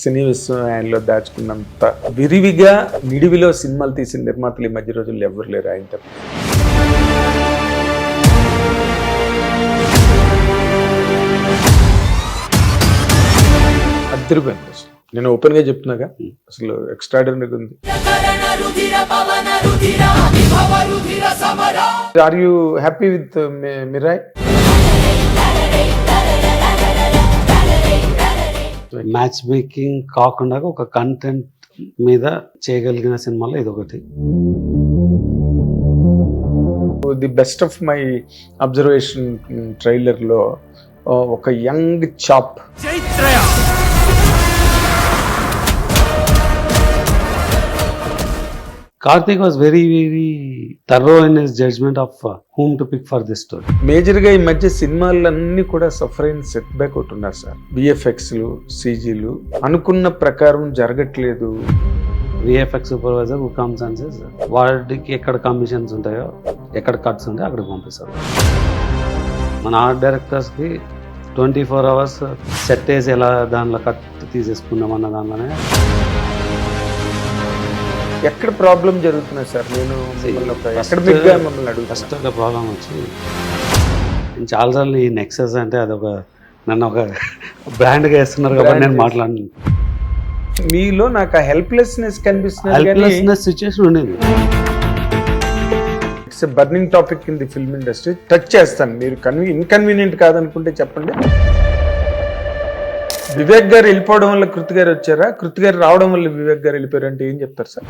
సినీ విశ్వం ఆయనలో దాచుకున్నంత విరివిగా నిడివిలో సినిమాలు తీసిన నిర్మాతలు ఈ మధ్య రోజుల్లో ఎవరు లేరు ఆయన తప్ప. అదిరిపోయింది అసలు. నేను ఓపెన్ గా చెప్తున్నాగా, అసలు ఎక్స్ట్రాడినరీ ఉంది. Are you happy with Mirai? Match making కాకుండా ఒక కంటెంట్ మీద చేయగలిగిన సినిమాలో ఇది ఒకటి. The best of my observation trailer లో ఒక young chap Karthik was very thorough in his judgement of whom to pick for this story. Major గా ఈ మధ్య సినిమాలన్నీ కూడా సఫర్ అయిన సెట్ బ్యాక్ ఒకటి ఉన్నారు సార్. విఎఫ్ఎక్స్లు, సీజీలు అనుకున్న ప్రకారం జరగట్లేదు. VFX supervisor who comes and says వాడికి ఎక్కడ కమిషన్స్ ఉంటాయో, ఎక్కడ కట్స్ ఉంటాయో అక్కడికి పంపిస్తారు. మన ఆర్ట్ డైరెక్టర్స్కి 24 hours సెట్ వేసి ఎలా దానిలో కట్ తీసేసుకుందాం అన్న దానిలోనే ఎక్కడ ప్రాబ్లం జరుగుతున్నాయి సార్? నేను మిమ్మల్ని అడుగుతాను. ఫస్ట్ ఒక ప్రాబ్లం వచ్చి నేను చాలాసార్లు ఈ నెక్సెస్ అంటే అదొక నన్ను ఒక బ్రాండ్గా వేస్తున్నారు కాబట్టి నేను మాట్లాడిన మీలో నాకు ఆ హెల్ప్లెస్నెస్ కనిపిస్తుంది. హెల్ప్లెస్నెస్ సిచ్యువేషన్ ఉండేది. It's burning topic in the film industry. Touch చేస్తాను, మీరు ఇన్కన్వీనియంట్ కాదనుకుంటే చెప్పండి. వివేక్ గారు వెళ్ళిపోవడం వల్ల కృతి గారు వచ్చారా? కృతి గారు రావడం వల్ల వివేక్ గారు వెళ్ళిపోయారు అంటే ఏం చెప్తారు సార్?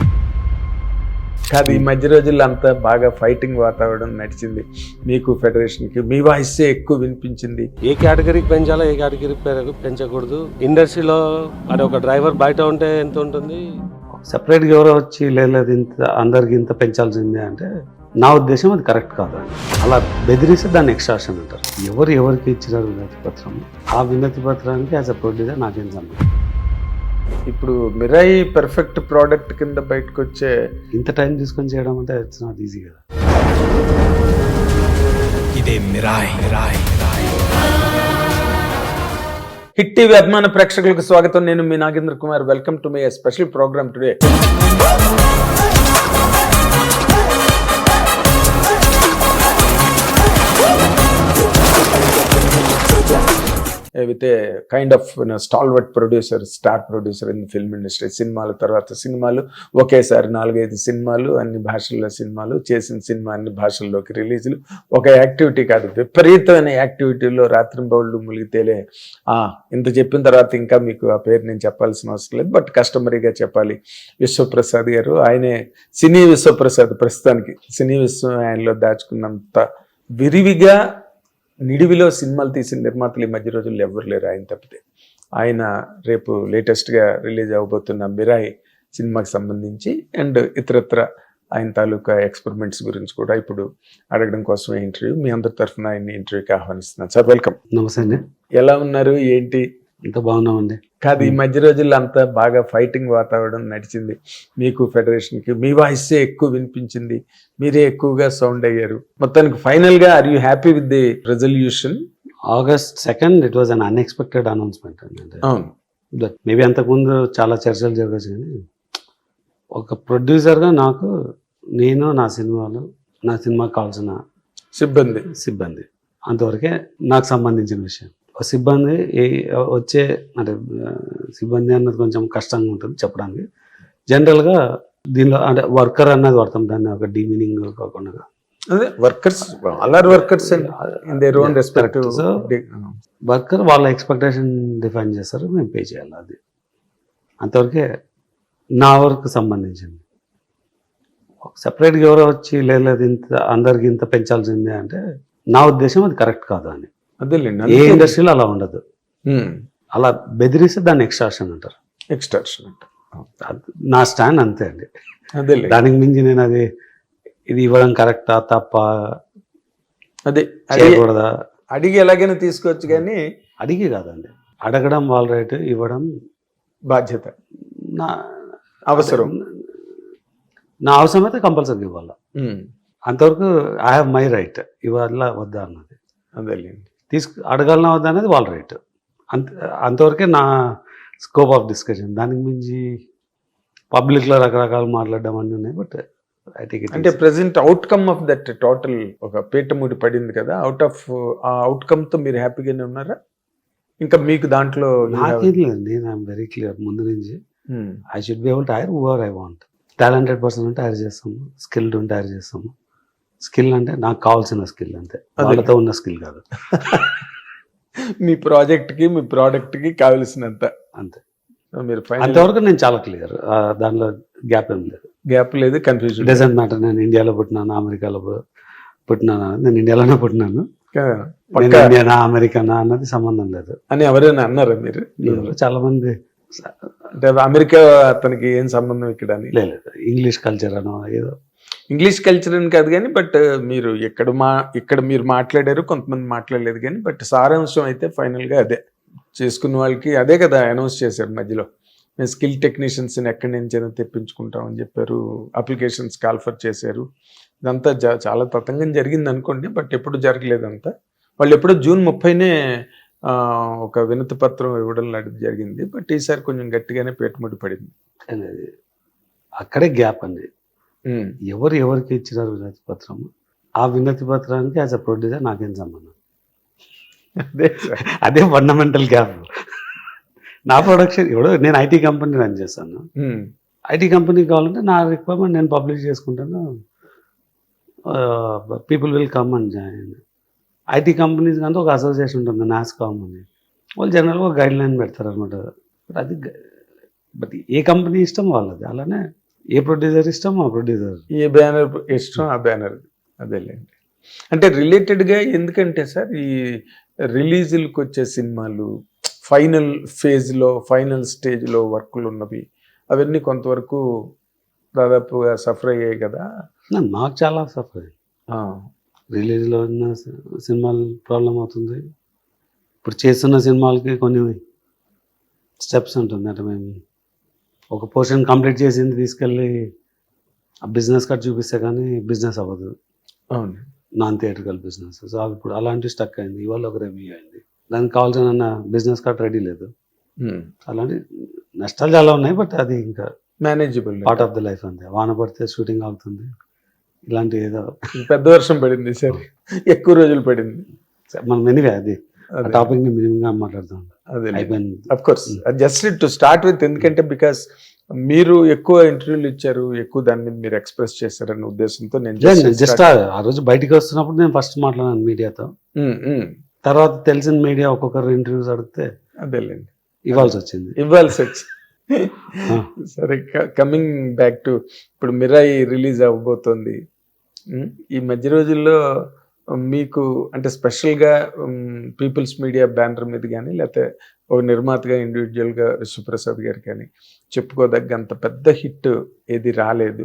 కాదు, ఈ మధ్య రోజుల్లో అంతా బాగా ఫైటింగ్ వాతావరణం నడిచింది. మీకు ఫెడరేషన్కి మీ వాయిసే ఎక్కువ వినిపించింది. ఏ కేటగిరీకి పెంచాలో ఏ కేటగిరీకి పెంచకూడదు. ఇండస్ట్రీలో అది ఒక డ్రైవర్ బయట ఉంటే ఎంత ఉంటుంది, సెపరేట్గా ఎవరో వచ్చి లేదు ఇంత అందరికి ఇంత పెంచాల్సిందే అంటే నా ఉద్దేశం అది కరెక్ట్ కాదు. అలా బెదిరిస్తే దాన్ని ఎక్స్ట్రాక్షన్ అంటారు. ఎవరికి ఇచ్చినారు వినతి పత్రం, ఆ వినతి పత్రానికి యాజ్ అ ప్రొడ్యూసర్ నాకేం సంబంధం. ఇప్పుడు మిరాయి పర్ఫెక్ట్ ప్రోడక్ట్ కింద బయటకు వచ్చే ఇంత టైం తీసుకొని చేయడం అంటే ఇట్స్ నాట్ ఈజీ కదా. ఇదే మిరాయ్. హిట్ టీవీ అభిమాన ప్రేక్షకులకు స్వాగతం. నేను మీ Nagendra Kumar. Welcome to my special programme today. With a kind of stalwart producer, star producer in film industry. సినిమాలు తర్వాత సినిమాలు, ఒకేసారి 4-5 సినిమాలు, అన్ని భాషల్లో సినిమాలు, చేసిన సినిమా అన్ని భాషల్లోకి రిలీజులు. ఒక యాక్టివిటీ కాదు, విపరీతమైన యాక్టివిటీలో రాత్రింబౌళ్ళు మునిగితేలే. ఇంత చెప్పిన తర్వాత ఇంకా మీకు ఆ పేరు నేను చెప్పాల్సిన అవసరం లేదు, బట్ కస్టమరీగా చెప్పాలి. విశ్వప్రసాద్ గారు, ఆయనే సినీ విశ్వప్రసాద్. ప్రస్తుతానికి సినీ విశ్వం ఆయనలో దాచుకున్నంత విరివిగా నిడివిలో సినిమాలు తీసిన నిర్మాతలు ఈ మధ్య రోజుల్లో ఎవరు లేరు ఆయన తప్పితే. ఆయన రేపు లేటెస్ట్గా రిలీజ్ అవ్వబోతున్న మిరాయ్ సినిమాకి సంబంధించి అండ్ ఇతరత్ర ఆయన తాలూకా ఎక్స్పెరిమెంట్స్ గురించి కూడా ఇప్పుడు అడగడం కోసమే ఇంటర్వ్యూ. మీ అందరి తరఫున ఆయన్ని ఇంటర్వ్యూకి ఆహ్వానిస్తున్నాను సార్. వెల్కమ్. నమస్తే అండి. ఎలా ఉన్నారు? ఏంటి? ఇంత బాగున్నామండి. కాదు, ఈ మధ్య రోజుల్లో అంతా బాగా ఫైటింగ్ వాతావరణం నడిచింది. మీకు ఫెడరేషన్కి మీ వాయిసే ఎక్కువ వినిపించింది, మీరే ఎక్కువగా సౌండ్ అయ్యారు. మొత్తానికి ఫైనల్ గా are you happy with the resolution? August 2nd it was an unexpected announcement అండి. అవును, మేబీ అంతకుముందు చాలా చర్చలు జరగచ్చు, కానీ ఒక ప్రొడ్యూసర్గా నేను నా సినిమాకి కావాల్సిన సిబ్బంది అంతవరకే నాకు సంబంధించిన విషయం. సిబ్బంది వచ్చే అంటే సిబ్బంది అన్నది కొంచెం కష్టంగా ఉంటుంది చెప్పడానికి. జనరల్గా దీనిలో అంటే వర్కర్ అన్నది వాడతాం, దాన్ని ఒక డిమీనింగ్ కాకుండా అదే workers, all are workers in their own respective. Worker వాళ్ళ ఎక్స్పెక్టేషన్ డిఫైన్ చేస్తారు, మేము పే చేయాలి. అది అంతవరకే నా వర్క్ సంబంధించింది. సెపరేట్గా ఎవరో వచ్చి లేదు ఇంత అందరికి ఇంత పెంచాల్సిందే అంటే నా ఉద్దేశం అది కరెక్ట్ కాదు అని. ఏ ఇండస్ట్రీలో అలా ఉండదు. అలా బెదిరిస్తే దాన్ని ఎక్స్ట్రాక్షన్ అంటారు. నా స్టాండ్ అంతే అండి. దానికి మించి నేను ఇది ఇవ్వడం కరెక్టా తప్ప అదే చేయకూడదా, అడిగి ఎలాగైనా తీసుకోవచ్చు, కానీ అడిగి కాదండి. అడగడం వాళ్ళ రైట్, ఇవ్వడం బాధ్యత, నా అవసరం. నా అవసరం అయితే కంపల్సరీ ఇవ్వాలి. అంతవరకు ఐ హ్యావ్ మై రైట్, ఇవ్వాలా వద్దా అన్నది. అదేలేండి. అడగాలన్నా వద్దా అనేది వాళ్ళ రైట్. అంతవరకే నా స్కోప్ ఆఫ్ డిస్కషన్. దానికి మించి పబ్లిక్లో రకరకాలు మాట్లాడడం అన్నీ ఉన్నాయి. బట్ ఐ థింక్ అంటే present outcome of that total ఒక పీటముడి పడింది కదా, ఆ అవుట్కమ్ తో మీరు హ్యాపీగానే ఉన్నారా? ఇంకా మీకు దాంట్లో నాకేం లేదు, నేను ఐఎమ్ వెరీ క్లియర్ ముందు నుంచి. I should be able to hire whoever I want. Talented person ఉంటే హైర్ చేస్తాము, స్కిల్డ్ ఉంటే హైర్ చేస్తాము. స్కిల్ అంటే నాకు కావాల్సిన స్కిల్ అంతే, వాళ్ళతో ఉన్న స్కిల్ కాదు. మీ ప్రాజెక్ట్కి మీ ప్రోడక్ట్కి కావలసినంత అంతే, మీరు అంతవరకు నేను చాలా క్లియర్. దానిలో గ్యాప్ ఏం లేదు, గ్యాప్ లేదు, కన్ఫ్యూజన్ డజంట్ మ్యాటర్. నేను ఇండియాలో పుట్టినాను, అమెరికాలో పుట్టినాను, నేను ఇండియాలోనే పుట్టినాను, నేను ఇండియానా అమెరికానా అన్నది సంబంధం లేదు అని ఎవరైనా అన్నారా మీరు? చాలా మంది అంటే అమెరికా అతనికి ఏం సంబంధం ఇక్కడ అని? లేదు, ఇంగ్లీష్ కల్చర్ అనో ఏదో. ఇంగ్లీష్ కల్చర్ అని కాదు కానీ, బట్ మీరు ఇక్కడ మీరు మాట్లాడారు, కొంతమంది మాట్లాడలేదు కానీ, బట్ సారాంశం అయితే ఫైనల్గా అదే. చేసుకున్న వాళ్ళకి అదే కదా అనౌన్స్ చేశారు మధ్యలో, మేము స్కిల్ టెక్నీషియన్స్ని ఎక్కడి నుంచైనా తెప్పించుకుంటామని చెప్పారు, అప్లికేషన్స్ కాల్ఫర్ చేశారు. ఇదంతా చాలా తతంగం జరిగింది అనుకోండి, బట్ ఎప్పుడు జరగలేదంతా. వాళ్ళు ఎప్పుడో జూన్ 30నే ఒక వినతి పత్రం ఇవ్వడం లాంటిది జరిగింది, బట్ ఈసారి కొంచెం గట్టిగానే పెట్టుబడి పడింది. అనేది అక్కడే గ్యాప్ అండి. ఎవరికి ఇచ్చినారు వినతి పత్రం? ఆ వినతి పత్రానికి యాజ్ అ ప్రొడ్యూసర్ నాకేం సంబంధం? అదే ఫండమెంటల్ గ్యాప్. నా ప్రొడక్షన్ నేను ఐటీ కంపెనీ రన్ చేస్తాను. ఐటీ కంపెనీ కావాలంటే నా రిక్వైర్మెంట్ నేను పబ్లిష్ చేసుకుంటాను, people will come and join. IT companies కంటే ఒక అసోసియేషన్ ఉంటుంది, నాస్కామ్ అని, వాళ్ళు జనరల్గా ఒక గైడ్ లైన్ పెడతారు అనమాట. అది బట్ ఏ కంపెనీ ఇష్టం వాళ్ళది, అలానే ఏ ప్రొడ్యూసర్ ఇష్టం ఆ ప్రొడ్యూసర్, ఏ బ్యానర్ ఇష్టం ఆ బ్యానర్. అదేలేండి. అంటే రిలేటెడ్గా ఎందుకంటే సార్, ఈ రిలీజులకు వచ్చే సినిమాలు ఫైనల్ ఫేజ్లో ఫైనల్ స్టేజ్లో వర్కులు ఉన్నవి, అవన్నీ కొంతవరకు దాదాపుగా సఫర్ అయ్యాయి కదా. నాకు చాలా సఫర్. రిలీజ్లో ఉన్న సినిమాలు ప్రాబ్లం అవుతుంది. ఇప్పుడు చేస్తున్న సినిమాలకి కొన్ని స్టెప్స్ ఉంటుంది. అంటే మేము ఒక పోర్షన్ కంప్లీట్ చేసింది తీసుకెళ్ళి ఆ బిజినెస్ కార్డ్ చూపిస్తే కానీ బిజినెస్ అవ్వదు. అవును, నాన్ థియేట్రికల్ బిజినెస్. సో ఇప్పుడు అలాంటి స్టక్ అయింది. ఇవాళ ఒక రివ్యూ అయింది, దానికి కావాల్సిన బిజినెస్ కార్డ్ రెడీ లేదు. అలాంటి నష్టాలు చాలా ఉన్నాయి, బట్ అది ఇంకా manageable, part of the life అంతే. వాన పడితే షూటింగ్ అవుతుంది, ఇలాంటి ఏదో పెద్ద వర్షం పడింది సార్, ఎక్కువ రోజులు పడింది. మనం ఎనివే అది టాపిక్ ని మినిమంగా మాట్లాడతాం. అయిపోయింది. Of course just to start with, ఎందుకంటే బికాస్ మీరు ఎక్కువ ఇంటర్వ్యూలు ఇచ్చారు, ఎక్కువ దాని మీద మీరు ఎక్స్ప్రెస్ చేశారనే ఉద్దేశంతో నేను జస్ట్ ఆ రోజు బయటికి వస్తున్నప్పుడు నేను ఫస్ట్ మాట్లాడాను మీడియాతో. తర్వాత తెలిసిన మీడియా ఒక్కొక్కరు ఇంటర్వ్యూస్ అడిగితే అదేలేండి ఇవ్వాల్సి వచ్చింది. సరే, కమింగ్ బ్యాక్ టు ఇప్పుడు మిరాయి రిలీజ్ అవ్వబోతోంది. ఈ మధ్య రోజుల్లో మీకు అంటే స్పెషల్గా పీపుల్స్ మీడియా బ్యానర్ మీద కానీ, లేకపోతే ఒక నిర్మాతగా ఇండివిజువల్గా విశ్వప్రసాద్ గారు కానీ చెప్పుకోదగ్గంత పెద్ద హిట్ ఏది రాలేదు,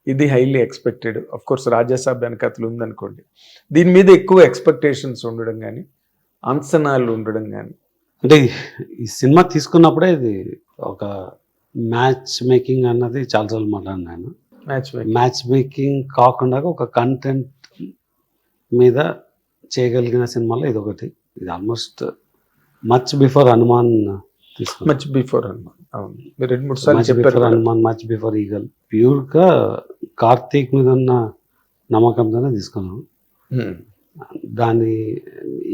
ఇది highly expected. Of course Rajasaab వెనకథలు ఉందనుకోండి, దీని మీద ఎక్కువ ఎక్స్పెక్టేషన్స్ ఉండడం కానీ, అంచనాలు ఉండడం కానీ. అంటే ఈ సినిమా తీసుకున్నప్పుడే ఇది ఒక మ్యాచ్ మేకింగ్ అన్నది చాలాసార్లు మాట్లాడినాను. మ్యాచ్ మేకింగ్ కాకుండా ఒక కంటెంట్ మీద చేయగలిగిన సినిమాలో ఇది ఒకటి. ఇది ఆల్మోస్ట్ మచ్ బిఫోర్ హనుమాన్ తీసుకున్నాను. మచ్ బిఫోర్ హనుమాన్, అవును, 2-3 సార్లు చెప్పారు. Hanuman, much before eagle. ప్యూర్గా కార్తీక్ మీద ఉన్న నమ్మకంతోనే తీసుకున్నాను. దాన్ని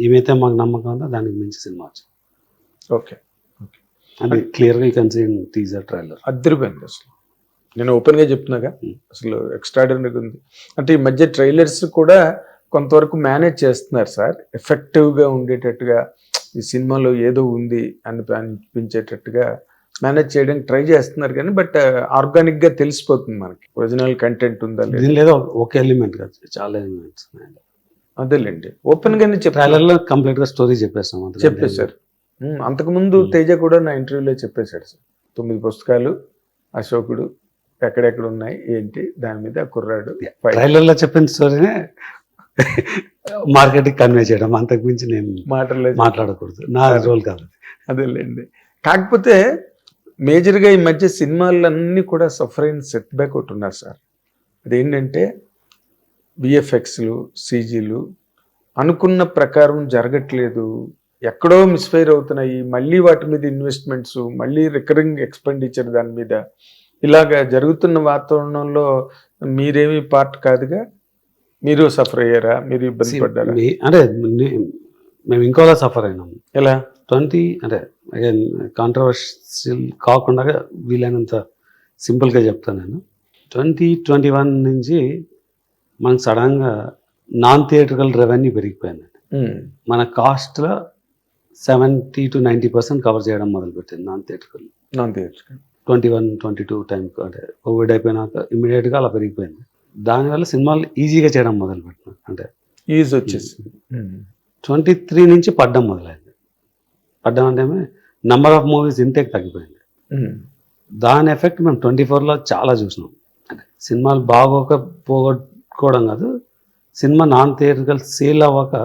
ఏమైతే మాకు నమ్మకం ఉందో దానికి మించి సినిమా వచ్చింది. ఓకే, అది క్లియర్గా you can see in teaser trailer. అద్దరిపోయింది అసలు. నేను ఓపెన్గా చెప్తున్నాగా, అసలు ఎక్స్ట్రాడినరీ ఉంది. అంటే ఈ మధ్య ట్రైలర్స్ కూడా కొంతవరకు మేనేజ్ చేస్తున్నారు సార్, ఎఫెక్టివ్గా ఉండేటట్టుగా, ఈ సినిమాలో ఏదో ఉంది అని అనిపించేటట్టుగా మేనేజ్ చేయడానికి ట్రై చేస్తున్నారు. కానీ బట్ ఆర్గానిక్గా తెలిసిపోతుంది మనకి ఒరిజినల్ కంటెంట్ ఉందా లేదా. లేదా ఒక ఎలిమెంట్ కాదు, చాలా ఎలిమెంట్స్. అదేలేండి, ఓపెన్గానే ట్రైలర్లో కంప్లీట్గా స్టోరీ చెప్పేశారు. అంతకుముందు తేజ కూడా నా ఇంటర్వ్యూలో చెప్పేశాడు సార్, 9 పుస్తకాలు, అశోకుడు ఎక్కడెక్కడ ఉన్నాయి ఏంటి, దాని మీద కుర్రాడు. ట్రైలర్లో చెప్పిన స్టోరీనే మార్కెట్కి కన్వే చేయడం, అంతకు మించి నేను మాట్లాడకూడదు, నా రోల్ కాదు. అదేలేండి. కాకపోతే మేజర్గా ఈ మధ్య సినిమాలన్నీ కూడా సఫరైన సెట్ బ్యాక్ ఒకటి ఉన్నారు సార్. అదేంటంటే విఎఫ్ఎక్స్లు, సీజీలు అనుకున్న ప్రకారం జరగట్లేదు, ఎక్కడో మిస్ఫైర్ అవుతున్నాయి, మళ్ళీ వాటి మీద ఇన్వెస్ట్మెంట్స్, మళ్ళీ రికరింగ్ ఎక్స్పెండిచర్ దాని మీద, ఇలాగా జరుగుతున్న వాతావరణంలో మీరేమీ పార్ట్ కాదుగా? మీరు సఫర్ అయ్యారా? మీరు ఇబ్బంది పడ్డారా? అంటే మేము ఇంకోలా సఫర్ అయినాము. ఎలా? 20 అంటే అగైన్ కాంట్రవర్షియల్ కాకుండా వీలైనంత సింపుల్గా చెప్తాను నేను. 2021 నుంచి మనకు సడన్గా నాన్ థియేట్రికల్ రెవెన్యూ పెరిగిపోయింది. మన కాస్ట్లో 70 to 90% కవర్ చేయడం మొదలుపెట్టింది నాన్ థియేట్రికల్. 21, 22 టైంకి, అంటే కోవిడ్ అయిపోయినాక ఇమీడియట్గా అలా పెరిగిపోయింది. దానివల్ల సినిమాలు ఈజీగా చేయడం మొదలుపెట్టినాం. అంటే ఈజీ వచ్చేసి 23 నుంచి పడ్డం మొదలైంది. పడ్డం అంటే నెంబర్ ఆఫ్ మూవీస్ ఇంటేక్ తగ్గిపోయింది. దాని ఎఫెక్ట్ మేము 24లో చాలా చూసినాం. అంటే సినిమాలు బాగోక పోగొట్టుకోవడం కాదు, సినిమా నాన్ థియేట్రికల్ సేల్ అవ్వక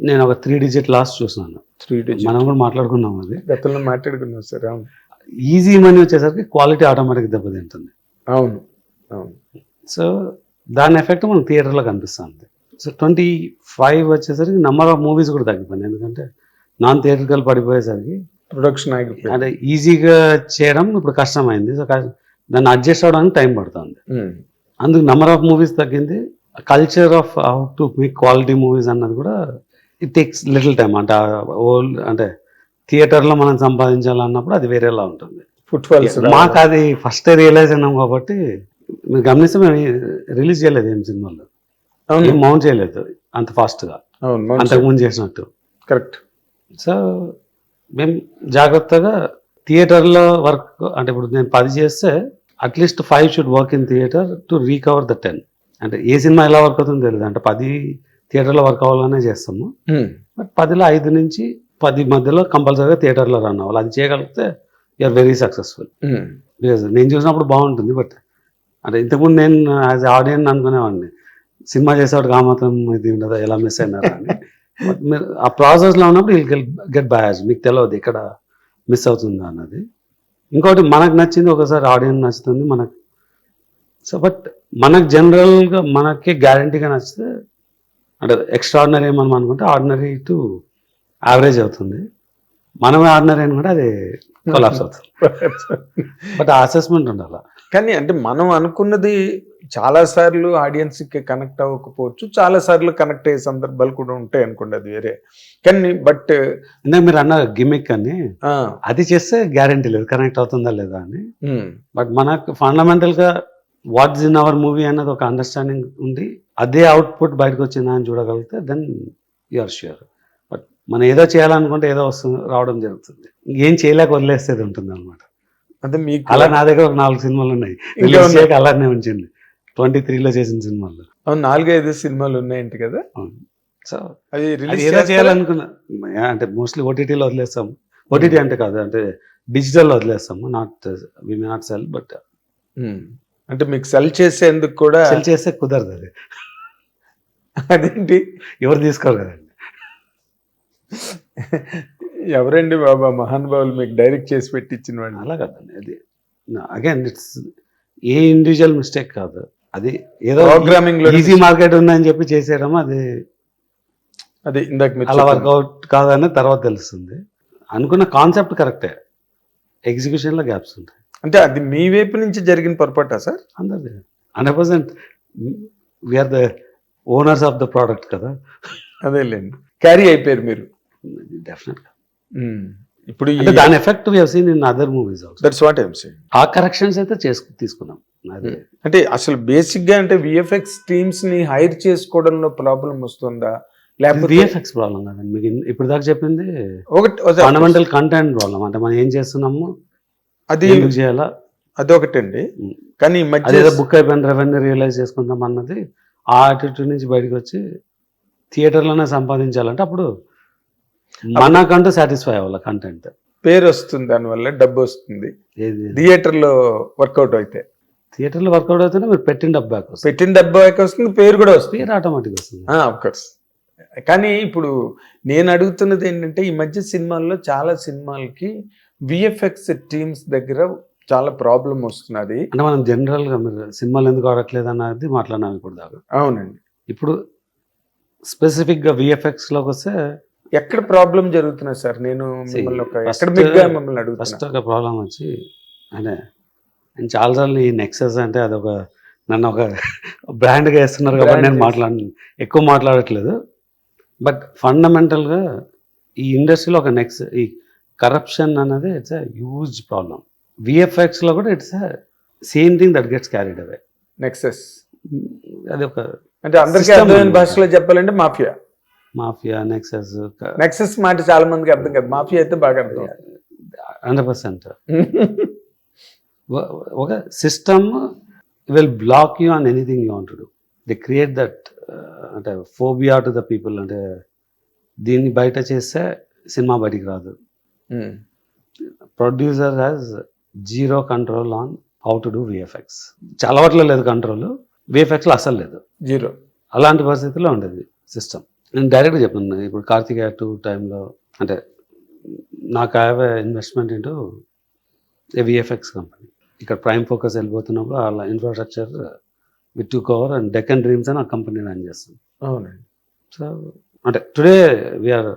నేను ఒక 3 digit లాస్ చూసినాను. 3 digit మనం కూడా మాట్లాడుకున్నాం. అది గతంలో మాట్లాడుకున్నాం సార్. అవును, ఈజీ మనీ వచ్చేసరికి క్వాలిటీ ఆటోమేటిక్ దెబ్బతింటుంది. అవును అవును. సో దాని ఎఫెక్ట్ మనకు థియేటర్లో కనిపిస్తుంది. సో 25 వచ్చేసరికి నెంబర్ ఆఫ్ మూవీస్ కూడా తగ్గిపోయింది. ఎందుకంటే నాన్ థియేటర్కల్ పడిపోయేసరికి ప్రొడక్షన్ ఆగిపోయింది. అంటే ఈజీగా చేయడం ఇప్పుడు కష్టమైంది. సో దాన్ని అడ్జస్ట్ అవ్వడానికి టైం పడుతుంది. అందుకు నెంబర్ ఆఫ్ మూవీస్ తగ్గింది. Culture of how to make quality movies అన్నది కూడా ఇట్ టేక్స్ లిటిల్ టైం. అంటే ఓల్డ్ అంటే థియేటర్లో మనం సంపాదించాలన్నప్పుడు అది వేరేలా ఉంటుంది. ఫుట్ఫాల్స్ మాకు అది ఫస్ట్ రియలైజ్ అయినాం కాబట్టి. మీరు గమనిస్తే మేము రిలీజ్ చేయలేదు ఏం సినిమాలు, ఏం మౌంట్ చేయలేదు అంత ఫాస్ట్గా అంతకుముందు చేసినట్టు. కరెక్ట్. సో మేము జాగ్రత్తగా థియేటర్లో వర్క్, అంటే ఇప్పుడు నేను 10 చేస్తే at least 5 should work in theatre to recover the 10. అంటే ఏ సినిమా ఎలా వర్క్ అవుతుందో తెలియదు. అంటే 10 థియేటర్లో వర్క్ అవ్వాలనే చేస్తాము. బట్ 10లో 5 నుంచి 10 మధ్యలో కంపల్సరీగా థియేటర్లో రన్ అవ్వాలి. అది చేయగలిగితే యూఆర్ వెరీ సక్సెస్ఫుల్. బికాజ్ నేను చూసినప్పుడు బాగుంటుంది. బట్ అంటే ఇంతకుముందు నేను యాజ్ ఆడియన్స్ అనుకునేవాడిని, సినిమా చేసేవాడికి ఆ మాత్రం ఇది ఉండదు, ఎలా మిస్ అయినారా అని. బట్ మీరు ఆ ప్రాసెస్లో ఉన్నప్పుడు విల్ గెట్ బయాస్. మీకు తెలియదు ఇక్కడ మిస్ అవుతుందా అన్నది. ఇంకోటి మనకు నచ్చింది ఒకసారి ఆడియన్స్ నచ్చుతుంది మనకు. సో బట్ మనకు జనరల్గా మనకి గ్యారంటీగా నచ్చితే, అంటే ఎక్స్ట్రాడినరీ ఏమని అనుకుంటే ఆర్డినరీ టు యావరేజ్ అవుతుంది. మనమే ఆర్డినరీ అనుకుంటే అది కొలాప్స్ అవుతుంది. బట్ ఆ అసెస్మెంట్ ఉండాలి. కానీ అంటే మనం అనుకున్నది చాలా సార్లు ఆడియన్స్కి కనెక్ట్ అవ్వకపోవచ్చు, చాలా సార్లు కనెక్ట్ అయ్యే సందర్భాలు కూడా ఉంటాయి అనుకోండి, అది వేరే. కానీ బట్ ఇందాక మీరు అన్న గిమిక్ అని, అది చేస్తే గ్యారంటీ లేదు కనెక్ట్ అవుతుందా లేదా అని. బట్ మనకు ఫండమెంటల్గా వాట్స్ ఇన్ అవర్ మూవీ అన్నది ఒక అండర్స్టాండింగ్ ఉండి అదే అవుట్పుట్ బయటకు వచ్చిందా అని చూడగలిగితే then you are sure. But మనం ఏదో చేయాలనుకుంటే ఏదో వస్తుంది, రావడం జరుగుతుంది. ఇంకేం చేయలేక వదిలేసేది ఉంటుంది అనమాట. అంటే మీకు అలా నా దగ్గర ఒక 4 సినిమాలు ఉన్నాయి, అలానే ఉంచింది 23లో చేసిన సినిమాలు. 4-5 సినిమాలు ఉన్నాయంట కదా. సో అది ఏదో చేయాలనుకున్నా, అంటే మోస్ట్లీ ఓటీటీలో వదిలేస్తాము. ఓటీటీ అంటే కాదు, అంటే డిజిటల్లో వదిలేస్తాము. వి మే నాట్ సెల్, బట్ అంటే మీకు సెల్ చేసేందుకు కూడా సెల్ చేస్తే కుదరదు. అది అదేంటి, ఎవరు తీసుకోరు కదండి. ఎవరండి బాబా మహానుభావులు మీకు డైరెక్ట్ చేసి పెట్టించిన వాడిని? అలా కదండి. అది again it's a individual mistake కాదు. అది ఏదో ప్రోగ్రామింగ్ లో ఈజీ మార్కెట్ ఉందని చెప్పి చేసేయడం, అది ఇందాక అలా వర్కౌట్ కాదని తర్వాత తెలుస్తుంది. అనుకున్న కాన్సెప్ట్ కరెక్టే, ఎగ్జిక్యూషన్లో గ్యాప్స్ ఉంటాయి. అంటే అది మీ వైపు నుంచి జరిగిన పొరపాటా సార్? అందరిది 100%. We are the owners of the product కదా. అదేలేండి, క్యారీ అయిపోయారు మీరు డెఫినెట్గా. ఇప్పుడు అంటే దాని effect we have seen in other movies also. That's what I am saying. ఆ కరెక్షన్స్ అయితే తీసుకున్నాం. అదే అంటే అసలు బేసిక్ గా అంటే విఎఫ్ఎక్స్ టీమ్స్ ని హైర్ చేసుకోవడంలో ప్రాబ్లం వస్తుందా, లేకపోతే విఎఫ్ఎక్స్ ప్రాబ్లం కాదండి. మీకు ఇప్పుడు దాకా చెప్పింది ఒకటి ఫండమెంటల్ కంటెంట్ ప్రాబ్లం. అంటే మనం ఏం చేస్తున్నాము, అది ఎందుకు చేయాలా, అదొకటండి. కానీ ఈ మధ్య అదేదో బుక్ అయిపోయిన రెవెన్యూ రియలైజ్ చేసుకుందాం అన్నది, ఆ యాటిట్యూడ్ నుంచి బయటకు వచ్చి థియేటర్లోనే సంపాదించాలంటే అప్పుడు మనకంటూ సాటిస్ఫై అవ్వాలి. కంటెంట్ పేరు వస్తుంది, దానివల్ల డబ్బు వస్తుంది. ఏది థియేటర్ లో వర్కౌట్ అయితే, థియేటర్లో వర్కౌట్ అవుతేనే మీరు పెట్టిన డబ్బు బ్యాక్ వస్తుంది, పెట్టిన డబ్బు బ్యాక్ వస్తుంది, పేరు కూడా వస్తుంది, పేరు ఆటోమేటిక్ వస్తుంది. కోర్స్. కానీ ఇప్పుడు నేను అడుగుతున్నది ఏంటంటే, ఈ మధ్య సినిమాల్లో చాలా సినిమాలకి విఎఫ్ఎక్స్ టీమ్స్ దగ్గర చాలా ప్రాబ్లం వస్తున్నది. అంటే మనం జనరల్గా మీరు సినిమాలు ఎందుకు ఆడట్లేదు అన్నది మాట్లాడినాం ఇప్పుడు దాకా. అవునండి. ఇప్పుడు స్పెసిఫిక్గా విఎఫ్ఎక్స్లోకి వస్తే ఎక్కడ ప్రాబ్లం జరుగుతున్నా సార్? నేను మిమ్మల్ని ఒక first- academic గా మిమ్మల్ని ఫస్ట్ అడుగుతున్నా. ఒక ప్రాబ్లం వచ్చి అంటే నేను చాలాసార్లు ఈ నెక్సెస్ అంటే అదొక నన్ను ఒక బ్రాండ్గా వేస్తున్నారు కాబట్టి నేను ఎక్కువ మాట్లాడట్లేదు. బట్ ఫండమెంటల్గా ఈ ఇండస్ట్రీలో ఒక ఈ కరప్షన్ అన్నది ఇట్స్ అ హ్యూజ్ ప్రాబ్లం. విఎఫ్ఎక్స్లో కూడా it's a same thing that gets carried away. Nexus అది ఒక అంటే అందరికీ System అర్థమైన అన్నమాట. భాషలో చెప్పాలంటే మాఫియా. మాఫియా నెక్సెస్ నెక్సెస్ మాట చాలా మందికి అర్థం కాదు, మాఫియా అయితే బాగా అర్థం. 100%. ఒక system will block you on anything you want to do. They create that అంటే ఫోబియా టు ద పీపుల్. అంటే దీన్ని బయట చేస్తే సినిమా బయటికి రాదు. Producer has zero control on how to do VFX. చాలా వాటిలో లేదు కంట్రోల్, విఎఫ్ఎక్స్లో అసలు లేదు. జీరో. అలాంటి పరిస్థితుల్లో ఉండేది సిస్టమ్. నేను డైరెక్ట్గా చెప్పాను, ఇప్పుడు కార్తికేయ 2 టైంలో అంటే నాకు have investment into a VFX company. ఇక్కడ ప్రైమ్ ఫోకస్ వెళ్ళిపోతున్నప్పుడు వాళ్ళ infrastructure with to cover and Deccan Dreams అని ఆ కంపెనీ రన్ చేస్తాం. అవునండి. సో అంటే today we are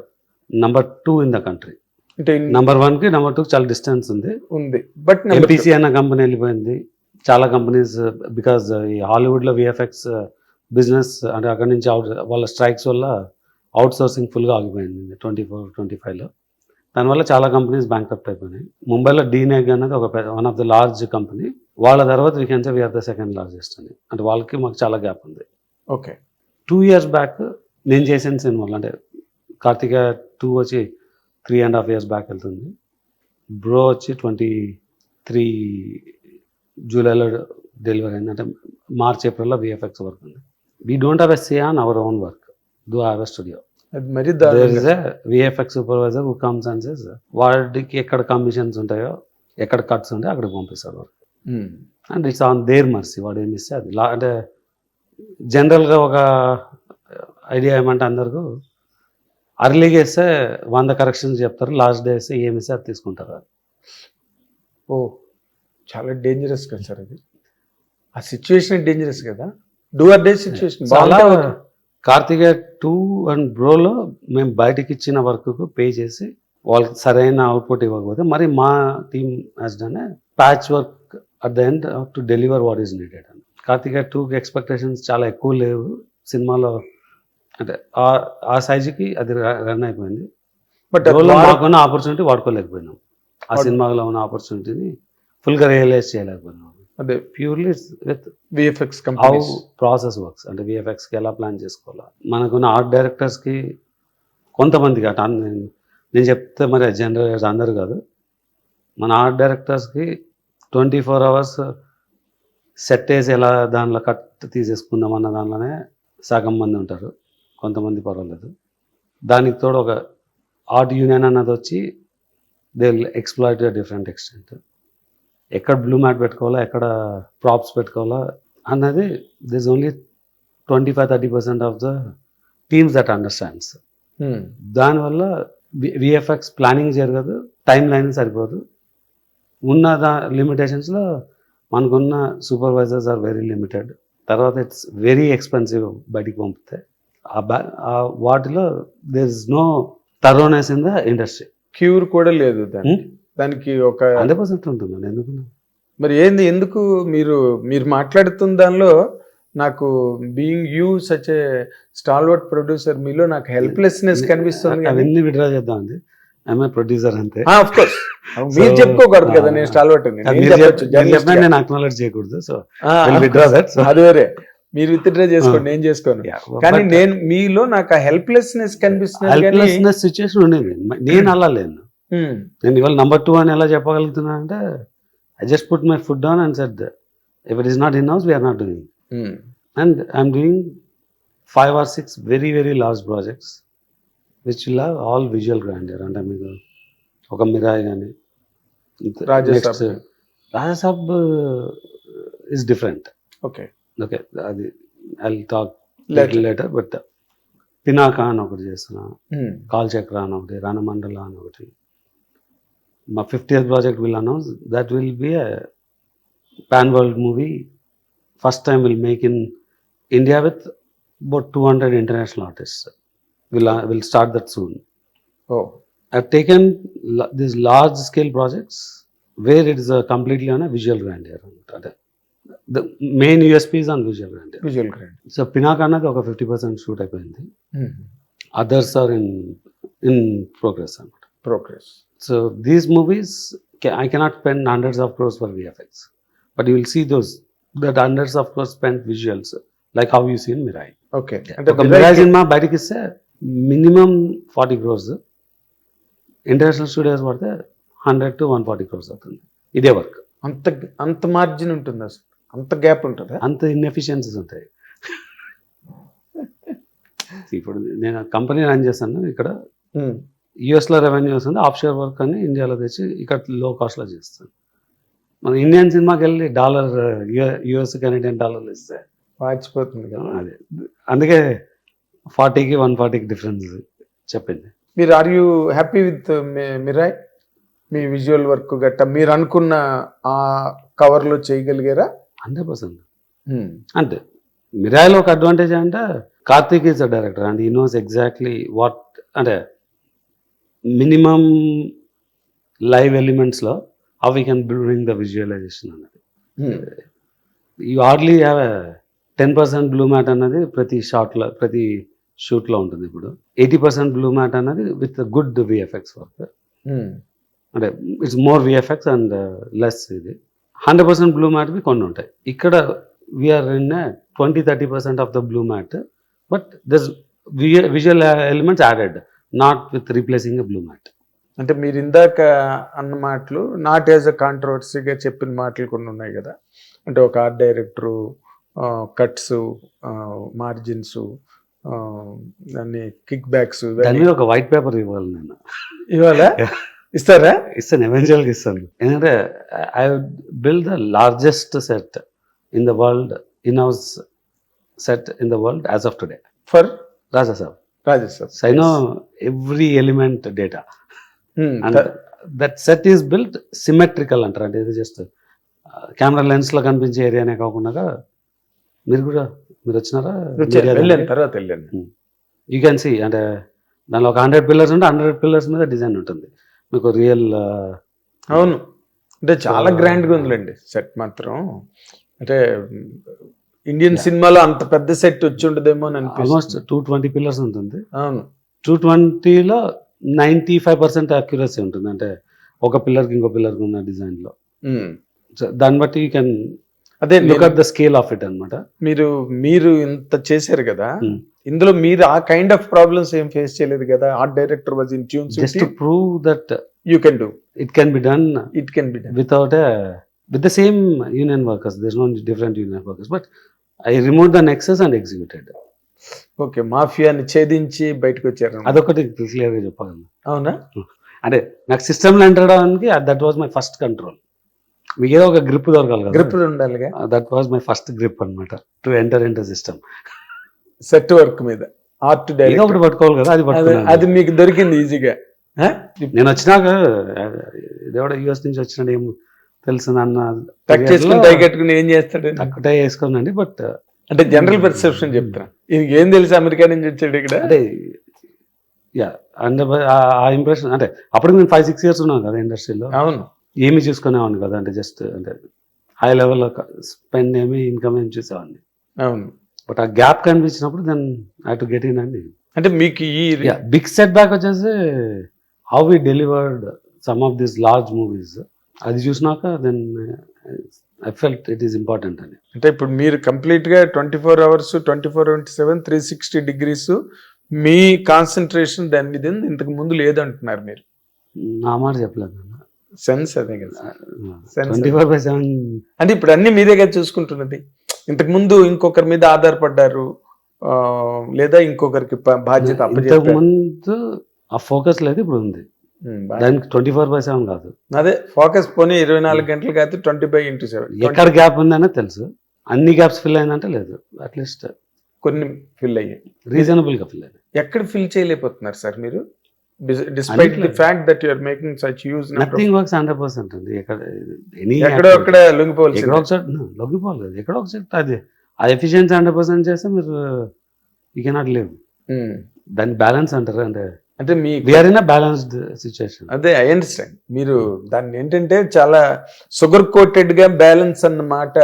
number 2 in the country. అంటే నంబర్ 1కి నంబర్ 2 చాలా డిస్టెన్స్ ఉంది. ఉంది. బట్ ఎంపీసీ అన్న కంపెనీ వెళ్ళిపోయింది. చాలా కంపెనీస్ బికాజ్ ఈ హాలీవుడ్లో విఎఫ్ఎక్స్ బిజినెస్ అంటే అక్కడి నుంచి వాళ్ళ స్ట్రైక్స్ వల్ల అవుట్ సోర్సింగ్ ఫుల్గా ఆగిపోయింది 24-25లో. దానివల్ల చాలా కంపెనీస్ బ్యాంక్రప్ట్ అయిపోయినాయి. ముంబైలో డీనేగ్ అనేది ఒక one of the large company. వాళ్ళ తర్వాత we can say we are the second largest అని. అంటే వాళ్ళకి మాకు చాలా గ్యాప్ ఉంది. ఓకే. 2 years బ్యాక్ నేను చేసిన సినిమాలు అంటే కార్తికేయ 2 వచ్చి 3.5 years బ్యాక్ వెళ్తుంది. బ్రో వచ్చి 23 జూలైలో డెలివరీ అయింది. అంటే మార్చ్ ఏప్రిల్లో విఎఫ్ఎక్స్ వర్క్ ఉంది. We don't have a say on our own work, do have a studio. అది మరి there is a VFX supervisor who comes and says వాడికి ఎక్కడ కమిషన్స్ ఉంటాయో ఎక్కడ కట్స్ ఉంటాయో అక్కడికి పంపిస్తాడు work. And it's on their mercy. వాడు ఏమి ఇస్తే అది అంటే జనరల్గా ఒక ఐడియా ఏమంటే అందరికీ అర్లీగా వేస్తే 100 కరెక్షన్స్ చెప్తారు, లాస్ట్ డే వేస్తే ఏమి ఇస్తే అది తీసుకుంటారు. ఓ చాలా డేంజరస్ కదా సార్ అది. ఆ సిచ్యువేషన్ డేంజరస్ కదా. Do or day situation. చాలా కార్తికేయ 2 అండ్ బ్రోలో మేము బయటకి ఇచ్చిన వర్క్కు పే చేసి వాళ్ళకి సరైన అవుట్పుట్ ఇవ్వకపోతే మరి మా team has done a patch work at the end to deliver what is needed అని. కార్తికేయ 2కి ఎక్స్పెక్టేషన్స్ చాలా ఎక్కువ లేవు సినిమాలో. అంటే ఆ సైజుకి అది రన్ అయిపోయింది. బట్ మాకున్న ఆపర్చునిటీ వాడుకోలేకపోయినాం. ఆ సినిమాలో ఉన్న ఆపర్చునిటీని ఫుల్గా రియలైజ్ చేయలేకపోయినాం. అదే purely with VFX how companies process works. అంటే విఎఫ్ఎక్స్కి ఎలా ప్లాన్ చేసుకోవాలా. మనకున్న ఆర్ట్ డైరెక్టర్స్కి కొంతమందికి అట నేను చెప్తే మరి జనరల్ అందరు కాదు, మన ఆర్ట్ డైరెక్టర్స్కి 24 hours సెట్ వేసి ఎలా దానిలో కట్ తీసేసుకుందాం అన్న దానిలోనే సగం మంది ఉంటారు. కొంతమంది పర్వాలేదు. దానికి తోడు ఒక ఆర్ట్ యూనియన్ అన్నది వచ్చి they will exploit different extent. ఎక్కడ బ్లూ మ్యాట్ పెట్టుకోవాలా, ఎక్కడ ప్రాప్స్ పెట్టుకోవాలా అన్నది this only 25-30% of the teams that understands. దానివల్ల విఎఫ్ఎక్స్ ప్లానింగ్ జరగదు, టైం లైన్ సరిపోదు. ఉన్న లిమిటేషన్స్లో మనకున్న సూపర్వైజర్స్ ఆర్ వెరీ లిమిటెడ్. తర్వాత ఇట్స్ వెరీ ఎక్స్పెన్సివ్ బయటికి పంపితే. వాటిలో there is no thoroughness in the industry. Cure కూడా లేదు దానికి ఒక 100% ఉంటుంది. ఎందుకు మరి ఏంది, ఎందుకు మీరు మాట్లాడుతున్న దానిలో నాకు being you such a stalwart producer మీలో నాకు హెల్ప్లెస్నెస్ కనిపిస్తుంది. అవన్నీ విడ్రా చేద్దామండి. ఐఎమ్ ప్రొడ్యూసర్ అంతే. ఆఫ్ కోర్స్ మీరు చెప్పుకోకూడదు కదా నేను స్టాల్వర్ట్ అని. నేను అక్నాలెడ్జ్ చేయకూడదు. So withdraw that. అది వేరే, మీరు విత్డ్రా చేసుకోండి, నేను చేసుకోను. కానీ నేను మీలో నాకు ఆ హెల్ప్లెస్నెస్ కనిపిస్తుంది. హెల్ప్లెస్నెస్ సిచ్యువేషన్ ఉండేది. నేను అలా లేను. నేను ఇవాళ నంబర్ 2 అని ఎలా చెప్పగలుగుతున్నా అంటే I just put my foot down and said if it is not in house we're not doing. And I'm doing 5 or 6 very very large projects which will have all visual grandeur. అంటే మీకు ఒక మిరాయ్ కానీ Rajasaab is different. Okay okay, అది I will talk later. But Pinaka అని ఒకటి చేస్తున్నా, కాల్చక్ర అని ఒకటి, రణమండల అని ఒకటి. మా 50th project will announce that will be a pan world movie. First time will make in India with about 200 international artists. We'll start that soon. Oh I've taken these large scale projects where it is completely on a visual grandeur. The main USP is on visual grandeur. Visual grand. So Pinak అన్నది ఒక 50% shoot అయిపోయింది, others are in progress అనమాట. Progress. So these movies I cannot spend hundreds of crores for VFX, but you will see that hundreds of crores spent visuals, like how you see in Mirai. Okay, అంటే ఒక Mirai cinema బయటకి ఇస్తే minimum 40 crores, international studios పడితే 100 to 140 crores అవుతుంది ఇదే work. అంత అంత margin ఉంటుందా సార్? అంత గ్యాప్ ఉంటుందా? అంత ఇన్ఎఫిషియన్సీస్ ఉంటాయి. ఇప్పుడు నేను కంపెనీ రన్ చేస్తాను ఇక్కడ, యూఎస్లో రెవెన్యూ వస్తుంది, ఆఫ్షోర్ వర్క్ అని ఇండియాలో తెచ్చి ఇక్కడ లో కాస్ట్లో చేస్తాను. మన ఇండియన్ సినిమాకి వెళ్ళి డాలర్ యూఎస్ కెనడియన్ డాలర్లు ఇస్తే మార్చిపోతుంది కదా. అదే అందుకే 40కి 140కి డిఫరెన్స్ చెప్పింది. మీరు are you happy with Mirai? మీ విజువల్ వర్క్ గట్ట మీరు అనుకున్న ఆ కవర్లో చేయగలిగారా? 100%. అంటే మిరాయిలో ఒక అడ్వాంటేజ్ అంటే Karthik is a director and he knows exactly what, అంటే మినిమం లైవ్ ఎలిమెంట్స్లో how we can bring the visualisation అన్నది. You hardly have 10% blue matte అన్నది ప్రతి షాట్లో ప్రతి షూట్లో ఉంటుంది. ఇప్పుడు 80% బ్లూ మ్యాట్ అన్నది విత్ గుడ్ విఎఫ్ఎక్స్ వర్క్, అంటే it's more VFX and less ఇది. 100% బ్లూ మ్యాట్వి కొన్ని ఉంటాయి. ఇక్కడ we're in 20-30% of the blue matte, but this visual elements added, not with replacing a blue mat. అంటే మీరు ఇందాక అన్న మాటలు నాట్ యాజ్ అ కాంట్రవర్సీగా చెప్పిన మాటలు కొన్ని ఉన్నాయి కదా, అంటే ఒక ఆర్ట్ డైరెక్టరు కట్స్, మార్జిన్స్, అన్ని కిక్ బ్యాక్స్, దాని మీద ఒక వైట్ పేపర్ ఇవ్వాలి నేను. ఇవాళ ఇస్తారా? ఇస్తాను, ఎవెన్చువల్గా ఇస్తాను. ఎందుకంటే I build the largest set in the world, in house set in the world as of today for Raja Saab. Rajeshwar. So I know every element data. And that set is built symmetrical అంటారు. అంటే ఇది just camera లెన్స్లో కనిపించే ఏరియానే కాకుండా మీరు వచ్చినారా? వెళ్ళాను, తర్వాత వెళ్ళాను. యూ క్యాన్ సీ, అంటే దానిలో ఒక 100 పిల్లర్స్ ఉంటే 100 పిల్లర్స్ మీద డిజైన్ ఉంటుంది మీకు రియల్. అవును, అంటే చాలా గ్రాండ్గా ఉందిలేండి సెట్ మాత్రం. అంటే ఇండియన్ సినిమాలో అంత పెద్ద సెట్ వచ్చి ఉండదేమో అని ఆల్మోస్ట్ 220 పిల్లర్స్ ఉంటుంది. అవును, 220లో 95% అక్యురసీ ఉంటుంది, అంటే ఒక పిల్లర్కి ఇంకో పిల్లర్కి ఉన్న డిజైన్లో. దాన్ని బట్టి యూ కెన్ అదే look at the scale of it అనమాట. మీరు ఇంత చేశారు కదా, ఇందులో మీరు ఆ కైండ్ ఆఫ్ ప్రాబ్లమ్స్ ఏం ఫేస్ చేయలేదు కదా? Art director was in tune just to prove that you can do, it can be done, it can be done without with the same union workers. There's no different union workers, but I removed the nexus and executed. Okay, మాఫియాని ఛేదించి బయటకు వచ్చారు. అదొకటి క్లియర్గా చెప్పగలను. అవునా? అంటే నాకు సిస్టమ్లో ఎంటర్ అవడానికి that was my first control. మీకు ఏదో ఒక గ్రిప్ దొరకాలి కదా, గ్రిప్ ఉండాలిగా. That was my first grip అనమాట, to enter into system. Set work మీద ఆర్ట్ డైరెక్టర్ ఒకటి పట్టుకోవాలి కదా, అది మీకు దొరికింది ఈజీగా. నేను వచ్చినాక ఇదేవాడ యూఎస్ నుంచి వచ్చినాడు ఏం తెలుసు టక్ చేసుకుని టై కట్టుకుని ఏం చేస్తాడు, టై వేసుకోనండి. బట్ అంటే జనరల్ పర్సెప్షన్ చెప్తాను, ఇది ఏం తెలుసు అమెరికా నుంచి వచ్చాడు ఇక్కడ. అంటే యా, అంటే ఆ ఇంప్రెషన్, అంటే అప్పుడు నేను 5-6 years ఉన్నాను కదా ఇండస్ట్రీలో. అవును, ఏమి చూసుకునేవాడిని కదా, అంటే జస్ట్ అంటే హై లెవెల్లో స్పెండ్ ఏమి ఇన్కమ్ ఏమి చూసేవాడిని. అవును, బట్ ఆ గ్యాప్ కనిపించినప్పుడు then I to get in అండి. అంటే మీకు ఈ బిగ్ సెట్ బ్యాక్ వచ్చేసి how we delivered some of this large movies. అది చూసినాక then I felt it is important అని. అంటే ఇప్పుడు మీరు కంప్లీట్గా 24 hours 24/7 360 degrees మీ కాన్సన్ట్రేషన్ దాని మీద ఇంతకు ముందు లేదంటున్నారు మీరు. నా మాట చెప్పలేదు, సెన్స్ అదే కదా, 24/7. అంటే ఇప్పుడు అన్ని మీదేగా చూసుకుంటున్నది. ఇంతకు ముందు ఇంకొకరి మీద ఆధారపడ్డారు, లేదా ఇంకొకరికి బాధ్యత ఇంతకు ముందు ఆ ఫోకస్ లేదు, ఇప్పుడు ఉంది. దానికి 24/7 కాదు, అదే ఫోకస్ పోనీ 24 గంటలు కాదు 20/7. ఎక్కడ గ్యాప్ ఉందనే తెలుసు, అన్ని గ్యాప్స్ ఫిల్ అయిందంటే లేదు, అట్లీస్ట్ కొన్ని ఫిల్ అయ్యాయి, రీజనబుల్ గా ఫిల్ అయ్యాయి. ఎక్కడ ఫిల్ చేయలేకపోతున్నారు సార్ మీరు, despite the fact that you are making such huge nothing works 100% అండి. ఎక్కడో అక్కడ లొంగిపోవాలి, లొంగిపోవాలి కదా, ఎక్కడో ఒకసారి అది ఆ ఎఫిషియన్సీ 100% చేస్తే మీరు యూ కెనాట్ లివ్. దాన్ని బ్యాలెన్స్ అంటారు, అంటే అంటే మీ we're in a balanced situation. అదే ఐ అండర్స్టాండ్. మీరు దాన్ని ఏంటంటే చాలా షుగర్ కోటెడ్ గా బ్యాలెన్స్ అన్న మాట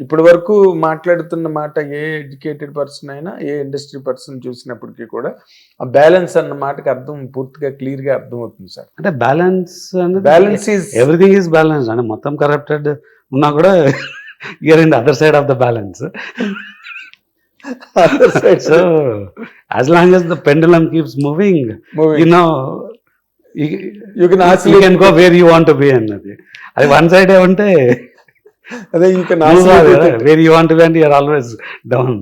ఇప్పటి వరకు మాట్లాడుతున్న మాట ఏ ఎడ్యుకేటెడ్ పర్సన్ అయినా ఏ ఇండస్ట్రీ పర్సన్ చూసినప్పటికీ కూడా ఆ బ్యాలెన్స్ అన్న మాటకి అర్థం పూర్తిగా క్లియర్ గా అర్థం అవుతుంది సార్. అంటే బ్యాలెన్స్ అనేది balance is everything is balance. అంటే మొత్తం కరప్టెడ్ ఉన్నా కూడా you're in the other side of the balance. So as long as the pendulum keeps moving, you know, you can you can go where you want to be అన్నది. అది one side ఉంటే అదే you can where you want to be and you are always down.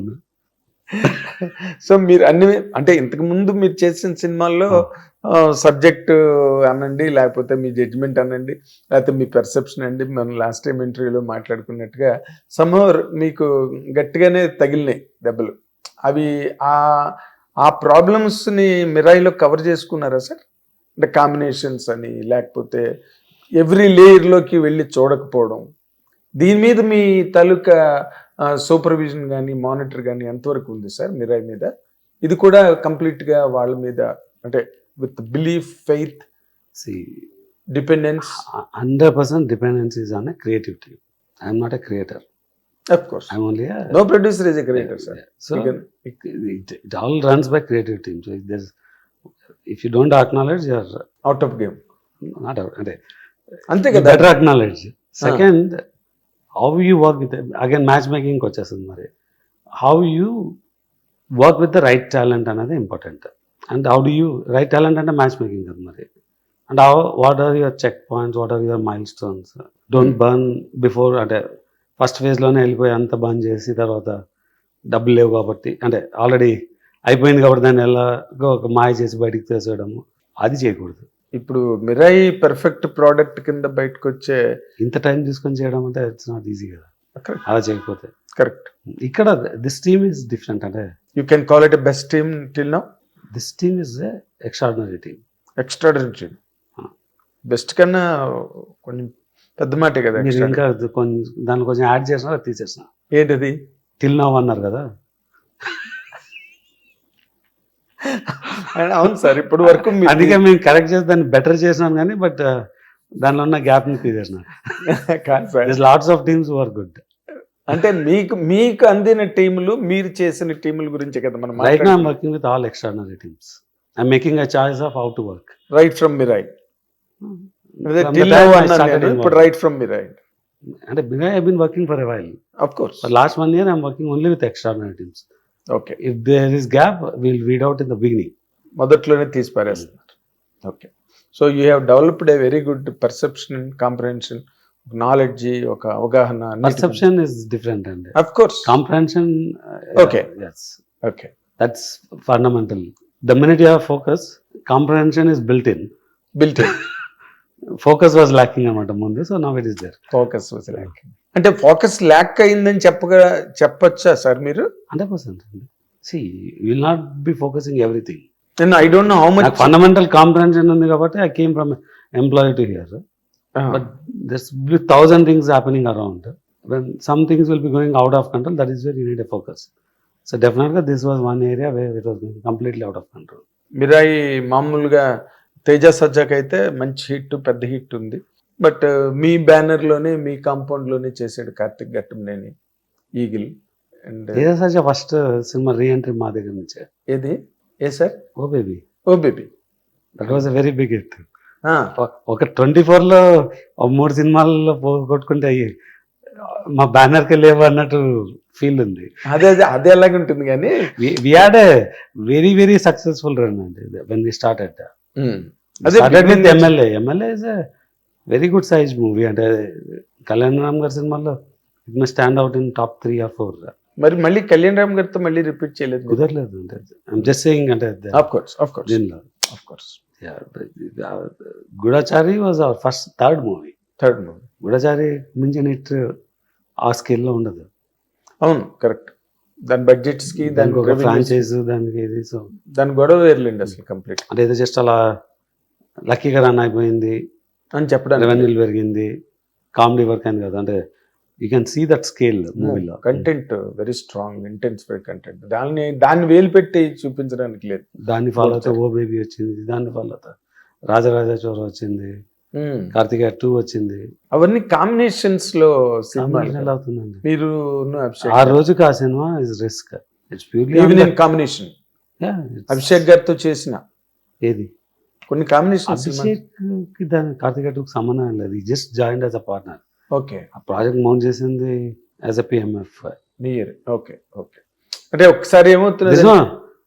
So మీరు అన్ని అంటే ఇంతకు ముందు మీరు చేసిన సినిమాల్లో సబ్జెక్ట్ అనండి, లేకపోతే మీ జడ్జిమెంట్ అనండి, లేకపోతే మీ పెర్సెప్షన్ అండి, మనం లాస్ట్ టైం ఇంటర్వ్యూలో మాట్లాడుకున్నట్టుగా సమ్హౌ మీకు గట్టిగానే తగిలినాయి దెబ్బలు. అవి ఆ ప్రాబ్లమ్స్ని మిరాయిలో కవర్ చేసుకున్నారా సార్? అంటే కాంబినేషన్స్ అని, లేకపోతే ఎవ్రీ లేయర్లోకి వెళ్ళి చూడకపోవడం, దీని మీద మీ తాలూకా సూపర్విజన్ కానీ మానిటర్ కానీ ఎంతవరకు ఉంది సార్ మిరాయి మీద? ఇది కూడా కంప్లీట్గా వాళ్ళ మీద అంటే with belief, faith, dependence? 100% dependence is on a creative team. I am not a creator. Of course. I am only a... No producer is a creator, sir. Yeah. So it all runs by creative team. So if you don't acknowledge, you are out of game. not out. అంతే You కదా. better acknowledge. Second, how you work with them. Again, matchmaking వచ్చేస్తుంది మరి. How you work with the right talent అనేది important. And how do you right talent అంటే matchmaking కదా మరి. And how, what are your checkpoints, what are your milestones? Don't burn before, అంటే first ఫేజ్లోనే వెళ్ళిపోయి అంత బంద్ చేసి తర్వాత డబ్బులు లేవు కాబట్టి, అంటే ఆల్రెడీ అయిపోయింది కాబట్టి దాన్ని ఎలాగో ఒక మాయ చేసి బయటికి తీసేయడము, అది చేయకూడదు. ఇప్పుడు మిరాయి పర్ఫెక్ట్ ప్రోడక్ట్ కింద బయటకు వచ్చే ఇంత టైం తీసుకొని చేయడం అంటే ఇట్స్ నాట్ ఈజీ కదా అలా చేయకపోతే. కరెక్ట్. ఇక్కడ దిస్ టీమ్ ఈజ్ డిఫరెంట్. అంటే you can call it a best team till now. This team is a extraordinary team. Extraordinary team. Best కన్నా కొంచెం పెద్ద మాటే కదా. మీరు ఇంకా కొంచెం దాన్ని కొంచెం యాడ్ చేసినా తీసేసిన. ఏంటది? టిల్ నౌ అన్నారు కదా. అవును సార్, ఇప్పుడు వరకు అందుకే మేము కరెక్ట్ చేసి దాన్ని బెటర్ చేసినాం కానీ బట్ దానిలో ఉన్న గ్యాప్ ని తీసేసిన. Lots of teams were good. అంటే మీకు అందిన టీములు, మీరు చేసిన టీముల గురించి కదా మనం right now I am working with all extraordinary teams. I am making a choice of how to work right from Mirai. ఇప్పుడు రైట్ ఫ్రమ్ మిరాయి అంటే Mirai I been working for a while. Of course. Last 1 year I am working only with extraordinary teams. Okay. If there is gap will weed out in the beginning. మొదట్లోనే తీసి పారేస్తున్నారు. Okay. So you have developed a very good perception, comprehension, knowledge, ఒక అవగాహన. Perception is different అండి. Of course. Comprehension, okay. yes, okay, that's fundamental. The minute you have focus, comprehension is built in. Focus was lacking అన్నమాట ముందు, so now it is there. Focus was lacking. అంటే focus lakh అయిందని చెప్పొచ్చా sir మీరు? 100%. See, you will not be focusing everything. And I don't know how much fundamental comprehension ఉంది కాబట్టి I came from employee to here. But there's 1,000 things happening around. When some things will be going out of control, that is where you need a focus. So definitely this was one area where it was going completely out of control. Mirai మామూలుగా తేజ సజ్జాకి అయితే మంచి hit, పెద్ద hit ఉంది. But మీ బ్యానర్లోనే, మీ కాంపౌండ్లోనే చేసాడు Karthik Ghattamaneni, Eagle. And first సినిమా reentry మా దగ్గర నుంచే. ఏది? ఏ sir? Oh baby. Oh baby. That was a very big hit. ఒక 24లో 3 సినిమాల్లో కొట్టుకుంటే మా బ్యానర్కి లేవు అన్నట్టు ఫీల్ ఉంది. అదే అలాగే ఉంటుంది. కానీ we had a very very successful run అండి when we started. With MLA. MLA is a very good size movie. అంటే కళ్యాణ్ రామ్ గారి సినిమాలో it may stand out in top 3 or 4. మరి మళ్ళీ కళ్యాణ్ రామ్ గారితో మళ్ళీ రిపీట్ చేయలేదు? కుదరలేదు. అంటే ఐఎమ్ జస్ట్ సేయింగ్ అంటే దీనిలో Goodachari was our first third movie. Goodachari మించిన హిట్ ఆ స్కేల్లో ఉండదు. అవును, కరెక్ట్. దాని బడ్జెట్స్ కి, దానికి ఒక ఫ్రాంచైజ్, దానికి ఇది, సో దాని గొడవ వేర్లేండి అసలు కంప్లీట్. అంటే ఇది జస్ట్ అలా లక్కీగా రన్ అయిపోయింది అని చెప్పడానికి. రెవెన్యూలు పెరిగింది, కామెడీ వర్క్ అని కదా. అంటే you can see that scale మూవీలో. Content very strong intensified content, దాన్ని వేలు పెట్టి చూపించడానికి లేదు. దాన్ని ఫాలో అవుతా ఓ బేబీ వచ్చింది, దాన్ని ఫాలో అవుతా రాజరాజ చోర వచ్చింది, కార్తికేయ 2 వచ్చింది. అవన్నీ కాంబినేషన్స్ లో సినిమాలు ఎలా అవుతుందండి మీరు ఆ రోజుకి ఆ cinema is risk. It's purely evening combination Abhishek గారితో చేసిన ఏది కొన్ని కాంబినేషన్ అభిషేక్ కి దాని కార్తికేయ 2కి సంబంధం లేదు. He just join as a partner. Okay ఆ ప్రాజెక్ట్ మౌంట్ చేసింది as a PMF. Near okay okay. అంటే ఒకసారి ఏమవుతున్నది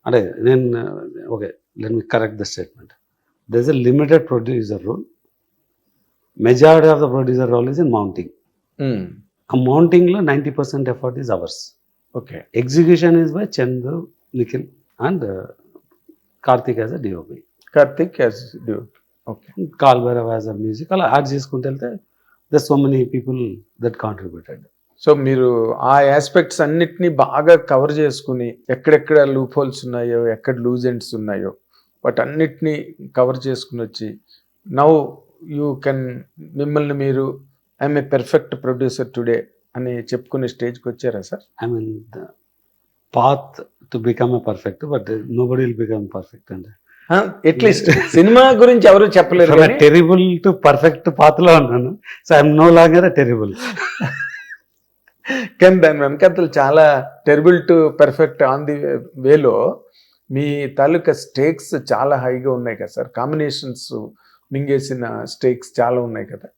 అంటే నేను okay let me correct the statement. There is a limited producer role. Majority of the producer role is in mounting. ఆ mounting లో 90% effort is ours. Okay. Execution is by Chandu, Nikhil and Karthik as a DOP. Karthik as DOP. Okay. Kaalabhairav as a music. అలా add చేసుకుంటూ వెళ్తే there so many people that contributed. So మీరు ఆ aspects అన్నిటినీ బాగా cover చేసుకుని ఎక్కడెక్కడ లూప్ హోల్స్ ఉన్నాయో, ఎక్కడ లూజ్ ఎండ్స్ ఉన్నాయో వాటన్నిటినీ కవర్ చేసుకుని వచ్చి నౌ యూ కెన్ మిమ్మల్ని మీరు I'm a perfect producer today అని చెప్పుకునే స్టేజ్కి వచ్చారా sir? I mean the path to become a perfect, but nobody will become perfect అండి. అట్లీస్ట్ సినిమా గురించి ఎవరు చెప్పలేరు. టెరిబుల్ టు పర్ఫెక్ట్ పాత్ లో ఉన్నాను. So I'm no longer terrible. కానీ దాని వెనకాతలు చాలా terrible to perfect on the వేలో మీ తాలూకా స్టేక్స్ చాలా హైగా ఉన్నాయి కదా సార్. కాంబినేషన్స్ మింగేసిన స్టేక్స్ చాలా ఉన్నాయి కదా.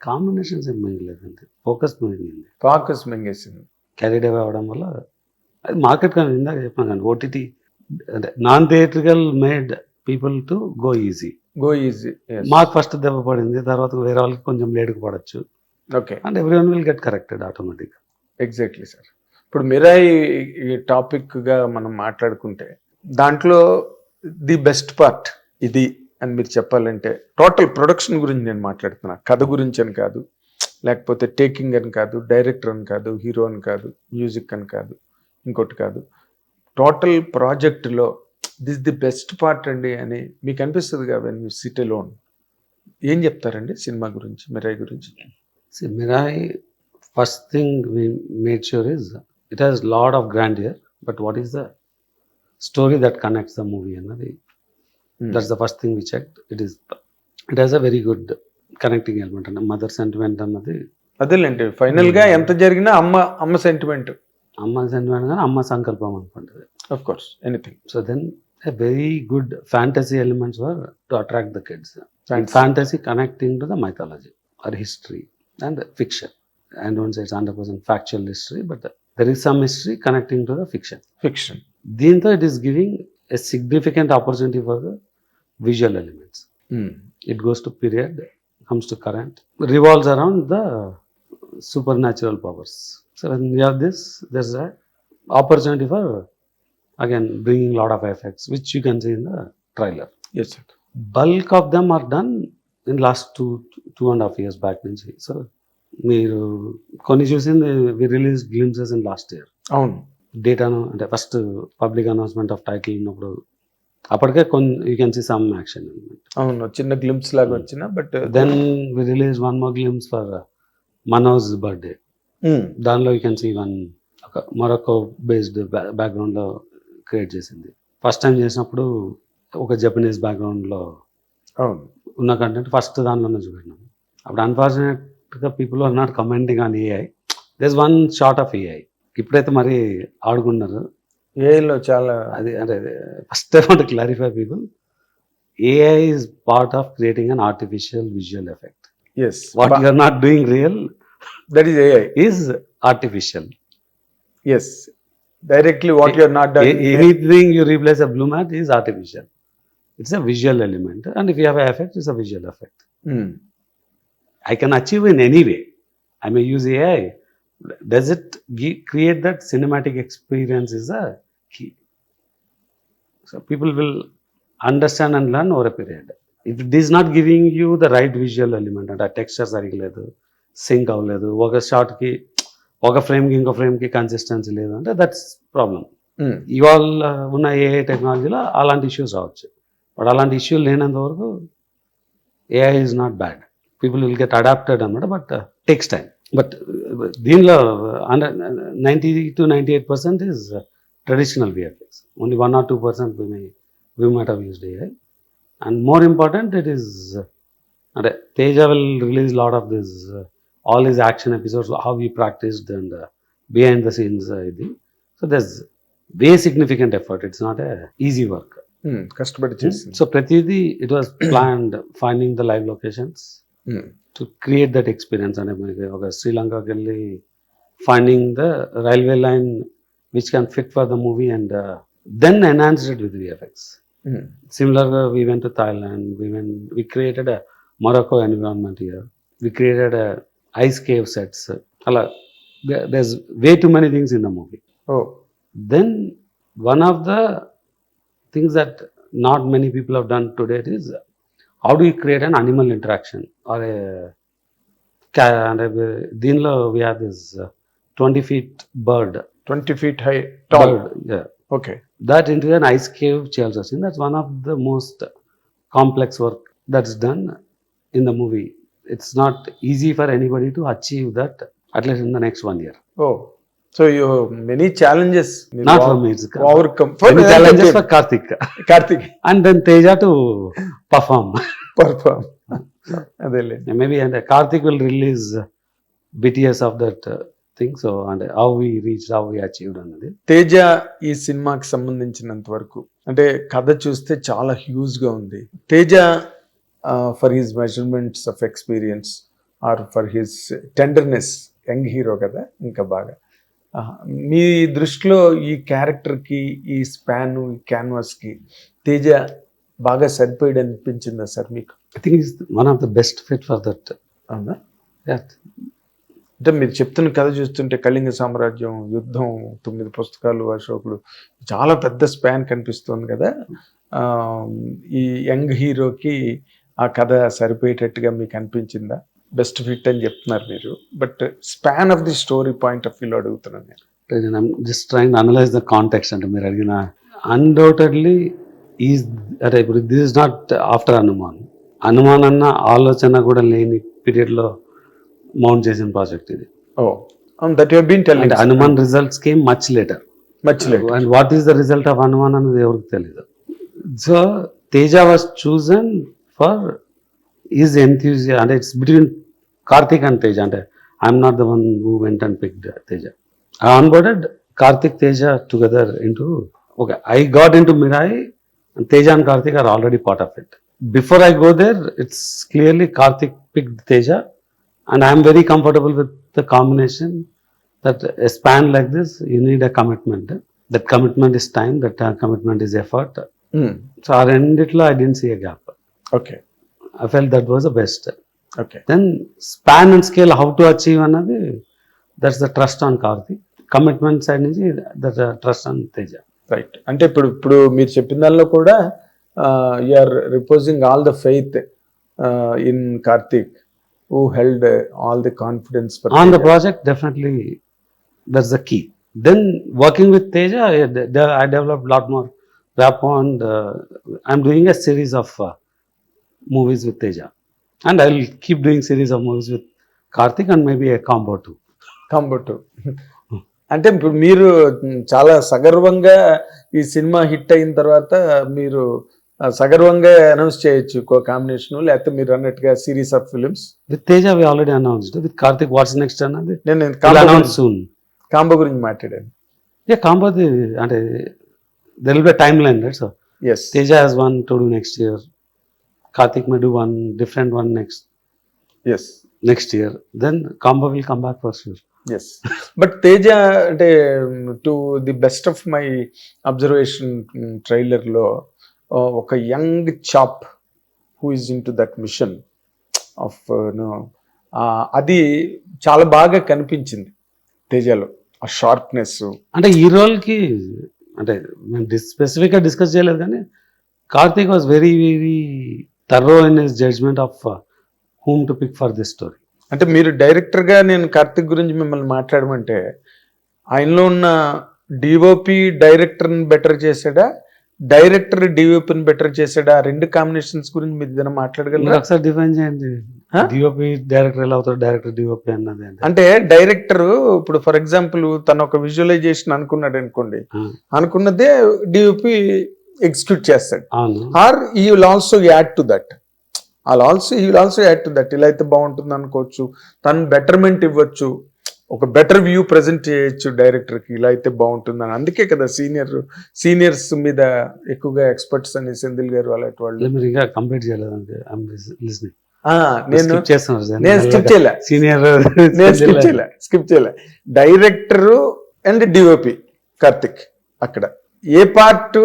కాంబినేషన్స్ ఏం మింగలేదండి, ఫోకస్ మింగింది. ఫోకస్ మింగేసింది. క్యారీడ్ అవే అవడం వల్ల అది మార్కెట్ కానీ ఇందాక చెప్పాను కానీ ఓటీటీ అంటే non theatrical made people to go easy. మాకు ఫస్ట్ దెబ్బ పడింది, తర్వాత వేరే వాళ్ళకి కొంచెం లేటుకు పడచ్చు. Okay. And everyone will get corrected automatic. Exactly sir. ఇప్పుడు మిరాయి ఈ టాపిక్గా మనం మాట్లాడుకుంటే దాంట్లో ది బెస్ట్ పార్ట్ ఇది అని మీరు చెప్పాలంటే టోటల్ ప్రొడక్షన్ గురించి నేను మాట్లాడుతున్నా, కథ గురించి అని కాదు, లేకపోతే టేకింగ్ అని కాదు, డైరెక్టర్ అని కాదు, హీరో అని కాదు, మ్యూజిక్ అని కాదు, ఇంకోటి కాదు, టోటల్ ప్రాజెక్ట్లో దిస్ ది బెస్ట్ పార్ట్ అండి అని మీకు అనిపిస్తుంది కదా వెన్ యూ సిట్ అలోన్. ఏం చెప్తారండి సినిమా గురించి, మిరాయి గురించి? Mirai first thing we made sure is it has lot of grandeur, but what is the story that connects the movie అన్నది that's the first thing we checked. It has a very good connecting element and mother sentiment అన్నది అదేలేండి. Final గా ఎంత జరిగినా అమ్మ sentiment, అమ్మ sentiment కానీ అమ్మ సంకల్పం అనుకుంటుంది. Of course anything. So then a very good fantasy elements were to attract the kids. Fantasy connecting to the mythology or history and fiction. I don't say it's 100% factual history, but there is some history connecting to the fiction. దీంతో it is giving a significant opportunity for the visual elements. It goes to period, comes to current, revolves around the supernatural powers. So when we have this, there's a opportunity for again bringing lot of effects, which you can see in the trailer. Yes sir. Bulk of them are done in last 2.5 years back నుంచి. So మీరు కొన్ని చూసింది we release glimpses in last year. అవును. డేటాను అంటే first public announcement of title ఉన్నప్పుడు అప్పటికే కొన్ని you can see some action. అవును, చిన్న గ్లిమ్స్ లాగా వచ్చిన. But then we release one more glimpse for Manoj birthday. దానిలో యూ కెన్ సీ వన్ ఒక మొరక్కో బేస్డ్ బ్యాక్గ్రౌండ్లో క్రియేట్ చేసింది. ఫస్ట్ టైం చేసినప్పుడు ఒక జపనీస్ బ్యాక్గ్రౌండ్లో ఉన్న కంటెంట్ ఫస్ట్ దానిలోనే చూపెట్టినాం. అప్పుడు అన్ఫార్చునేట్గా people are not commenting on AI. There is one shot of AI. ఇప్పుడైతే మరి ఆడుకున్నారు ఏఐలో చాలా. అది అంటే first I want clarify people, AI is part of creating an artificial visual effect. Yes. What you are not doing real, that is AI. Is artificial. Yes. Directly what you are not doing. Anything you replace a blue mat is artificial. It's a visual element, and if you have an effect, it's a visual effect. I can achieve in any way. I may use AI. Does it create that cinematic experience is a key. So people will understand and learn over a period. If it is not giving you the right visual element, and a texture sarigaledu, sync avaledu, oka shot ki ఒక ఫ్రేమ్కి ఇంకో ఫ్రేమ్కి consistency లేదు అంటే that's problem. ఇవాళ ఉన్న AI టెక్నాలజీలో అలాంటి issues రావచ్చు. But అలాంటి ఇష్యూలు లేనంత వరకు AI is not bad. People will get adapted అన్నమాట, బట్ టేక్స్ టైం. బట్ దీనిలో 90 to 98% is traditional VFX. Only 1 or 2% we might have used AI. And more important, it is Teja will release a lot of this, all his action episodes, how we practiced and behind the scenes. So there's way significant effort. It's not a easy work. కష్టపడి చేసింది. So Pratidi, it was planned, finding the live locations to create that experience. And Sri Lanka finding the railway line which can fit for the movie and then enhanced it with VFX. Similar, we went to Thailand. We created a Morocco environment here. We created a ice cave sets. There's way too many things in the movie. Oh, Then one of the things that not many people have done today is how do you create an animal interaction or దీనిలో we have this 20 feet bird. 20 feet high, tall. Bird, yeah. Okay. That into an ice cave చేయాల్సి వచ్చింది. That's one of the most complex work that's done in the movie. It's not easy for anybody to achieve that, at least in the next 1 year. Oh, so you many challenges. Not for me, it's overcome. many challenges for Karthik. Karthik And then Teja to perform. perform. అదేలే. Maybe and Karthik will release BTS of that thing. So and how we reached, how we achieved అన్నది. తేజ ఈ సినిమాకి సంబంధించినంత వరకు అంటే కథ చూస్తే చాలా హ్యూజ్ గా ఉంది. Teja for his measurements of experience or for his tenderness, young hero కదా ఇంకా బాగా. మీ దృష్టిలో ఈ క్యారెక్టర్కి, ఈ స్పాన్, ఈ క్యాన్వాస్కి తేజ బాగా సరిపోయాడు అనిపించిందా సార్ మీకు? I think he's one of the best fit for that. అవునా? Yeah. అంటే మీరు చెప్తున్న కథ చూస్తుంటే కళింగ సామ్రాజ్యం, యుద్ధం, 9 పుస్తకాలు, అశోకుడు, చాలా పెద్ద స్పాన్ కనిపిస్తుంది కదా. ఈ యంగ్ హీరోకి ఆ కథ సరిపోయేటట్టుగా మీకు అనిపించిందా? బెస్ట్ ఫిట్ అని చెప్తున్నారు మీరు, but span of the story point of వ్యూలో అడుగుతున్నాను నేను. I'm just trying to analyze the context అంటే మీరు అడిగిన undoubtedly is ఇప్పుడు this is not after Hanuman అన్న ఆలోచన కూడా లేని పీరియడ్లో మౌంట్ చేసిన ప్రాజెక్ట్ ఇది. That you have been telling. Hanuman results came much later. And what is the result of Hanuman అనేది ఎవరికి తెలియదు. So Teja was chosen for his enthusiasm. అంటే it's between Karthik and Teja. అంటే I'm not the one who went and picked Teja. I onboarded Karthik Teja together into, okay, I got into Mirai and Teja and Karthik are already part of it. Before I go there, it's clearly Karthik picked Teja and I am very comfortable with the combination that a span like this, you need a commitment. That commitment is time, that commitment is effort. So our enditlo I didn't see a gap. Okay. I felt that was the best. Okay. Then span and scale, how to achieve another, that's the trust on Karthik. Commitment side నుంచి that trust on Teja. Right. అంటే ఇప్పుడు మీరు చెప్పిన దానిలో కూడా you are reposing all the faith in Karthik who held all the confidence on the project. Definitely that's the key. Then working with Teja I develop lot more rapport and I'm doing a series of movies with Teja and I'll keep doing series of movies with Karthik and maybe a combo too. అంటే ఇప్పుడు మీరు చాలా సగర్వంగా ఈ cinema hit అయిన తర్వాత మీరు సగర్వంగా అనౌన్స్ చేయొచ్చు కాంబినేషన్, లేకపోతే మీరు అన్నట్టుగా series of films. With Teja we already announced. With Karthik what's next అన్నది నేను అనౌన్స్ సూన్. కాంబో గురించి మాట్లాడాను. కాంబో అంటే there will be a timeline, right? So yes, Teja has one to do next year. Karthik may do one different one next year. Then combo will come back for sure. Yes. But Teja, to the best of my observation, trailer lo oka young chap who is into that mission of adi చాలా బాగా కనిపించింది తేజలో ఆ sharpness. అంటే ఈ role కి అంటే మేము specific గా డిస్కస్ చేయలేదు కానీ Karthik was very very thorough in his judgement of whom to pick for this story. అంటే మీరు డైరెక్టర్గా నేను కార్తిక్ గురించి మిమ్మల్ని మాట్లాడమంటే ఆయనలో ఉన్న డిఓపి డైరెక్టర్ని బెటర్ చేసాడా, డైరెక్టర్ డిఓపిని బెటర్ చేసాడా, 2 కాంబినేషన్స్ గురించి మీరు ఏదైనా మాట్లాడగలరా? ఒకసారి డిఫైన్ చేయండి. డిఓపి డైరెక్టర్ ఎలా అవుతారు, డైరెక్టర్ డిఓపి అన్నది అంటే డైరెక్టర్ ఇప్పుడు ఫర్ ఎగ్జాంపుల్ తను ఒక విజువలైజేషన్ అనుకున్నాడు అనుకోండి, అనుకున్నదే డిఓపి ఎగ్జిక్యూట్ చేస్తాడు. అవును. ఆర్ ఈ will also add to that, add to that. ఇలా అయితే బాగుంటుంది అనుకోవచ్చు, తను బెటర్మెంట్ ఇవ్వచ్చు, ఒక బెటర్ వ్యూ ప్రజెంట్ చేయొచ్చు డైరెక్టర్ కి, ఇలా అయితే బాగుంటుంది అని. అందుకే కదా సీనియర్స్ మీద ఎక్కువగా ఎక్స్పర్ట్స్ అని సెంధిల్ గారు అలాంటి వాళ్ళు. మీరు ఇంకా కంప్లీట్ చేయలేదంటే నేను స్కిప్ చేయలే. డైరెక్టర్ అండ్ డిఓపి కార్తిక్, అక్కడ ఏ పార్ట్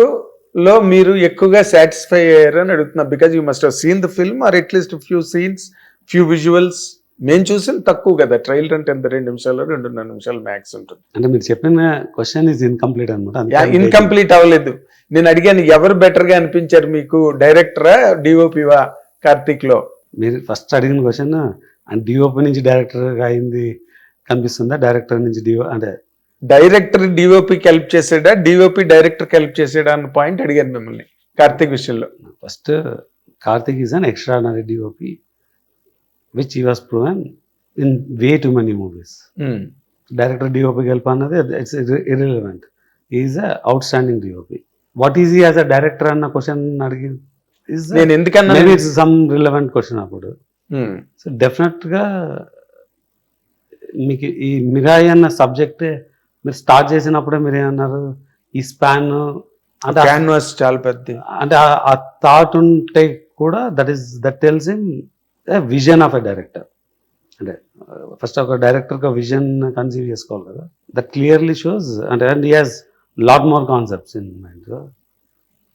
లో మీరు ఎక్కువగా సాటిస్ఫై అయ్యారు అని అడుగుతున్నా. Because you must have seen the film or at least few scenes, few visuals. మేము చూసిన తక్కువ కదా, ట్రైలర్ అంటే ఎంత 2 నిమిషాలు 2.5 నిమిషాలు మ్యాక్స్ ఉంటుంది. అంటే మీరు చెప్పిన క్వశ్చన్ ఇస్ ఇన్కంప్లీట్ అనమాట. ఇన్కంప్లీట్ అవ్వలేదు. నేను అడిగాను ఎవరు బెటర్ గా అనిపించారు మీకు, డైరెక్టరా డిఓపివా కార్తిక్ లో? మీరు ఫస్ట్ అడిగిన క్వశ్చన్ అంటే డిఓపి నుంచి డైరెక్టర్ అయింది కనిపిస్తుందా, డైరెక్టర్ నుంచి అంటే డైరెక్టర్ డిఓపికి హెల్ప్ చేసాడా, డిఓపి డైరెక్టర్ కి హెల్ప్ చేసాడా అన్న పాయింట్ అడిగాను మిమ్మల్ని కార్తిక్ విషయంలో. First Karthik is an extraordinary DOP which he was proven in way too many movies. Director DOP help అన్నది it's irrelevant. He is a outstanding DOP. What is he as a director అన్న question అడిగి నేను ఎందుకన్నా maybe it's some relevant question అప్పుడు. So definite గా మీకు ఈ మిరాయి అన్న సబ్జెక్ట్ మీరు స్టార్ట్ చేసినప్పుడే మీరు ఏమన్నారు, ఈ స్పాన్ అంటే క్యాన్వాస్ చాలా పెద్ద, అంటే ఆ థాట్ ఉంటే కూడా that tells him vision of a director. అంటే ఫస్ట్ ఒక డైరెక్టర్కి విజన్ కన్సీవ్ చేసుకోవాలి కదా, దట్ క్లియర్లీ షోస్. అంటే and he has lot more concepts in mind.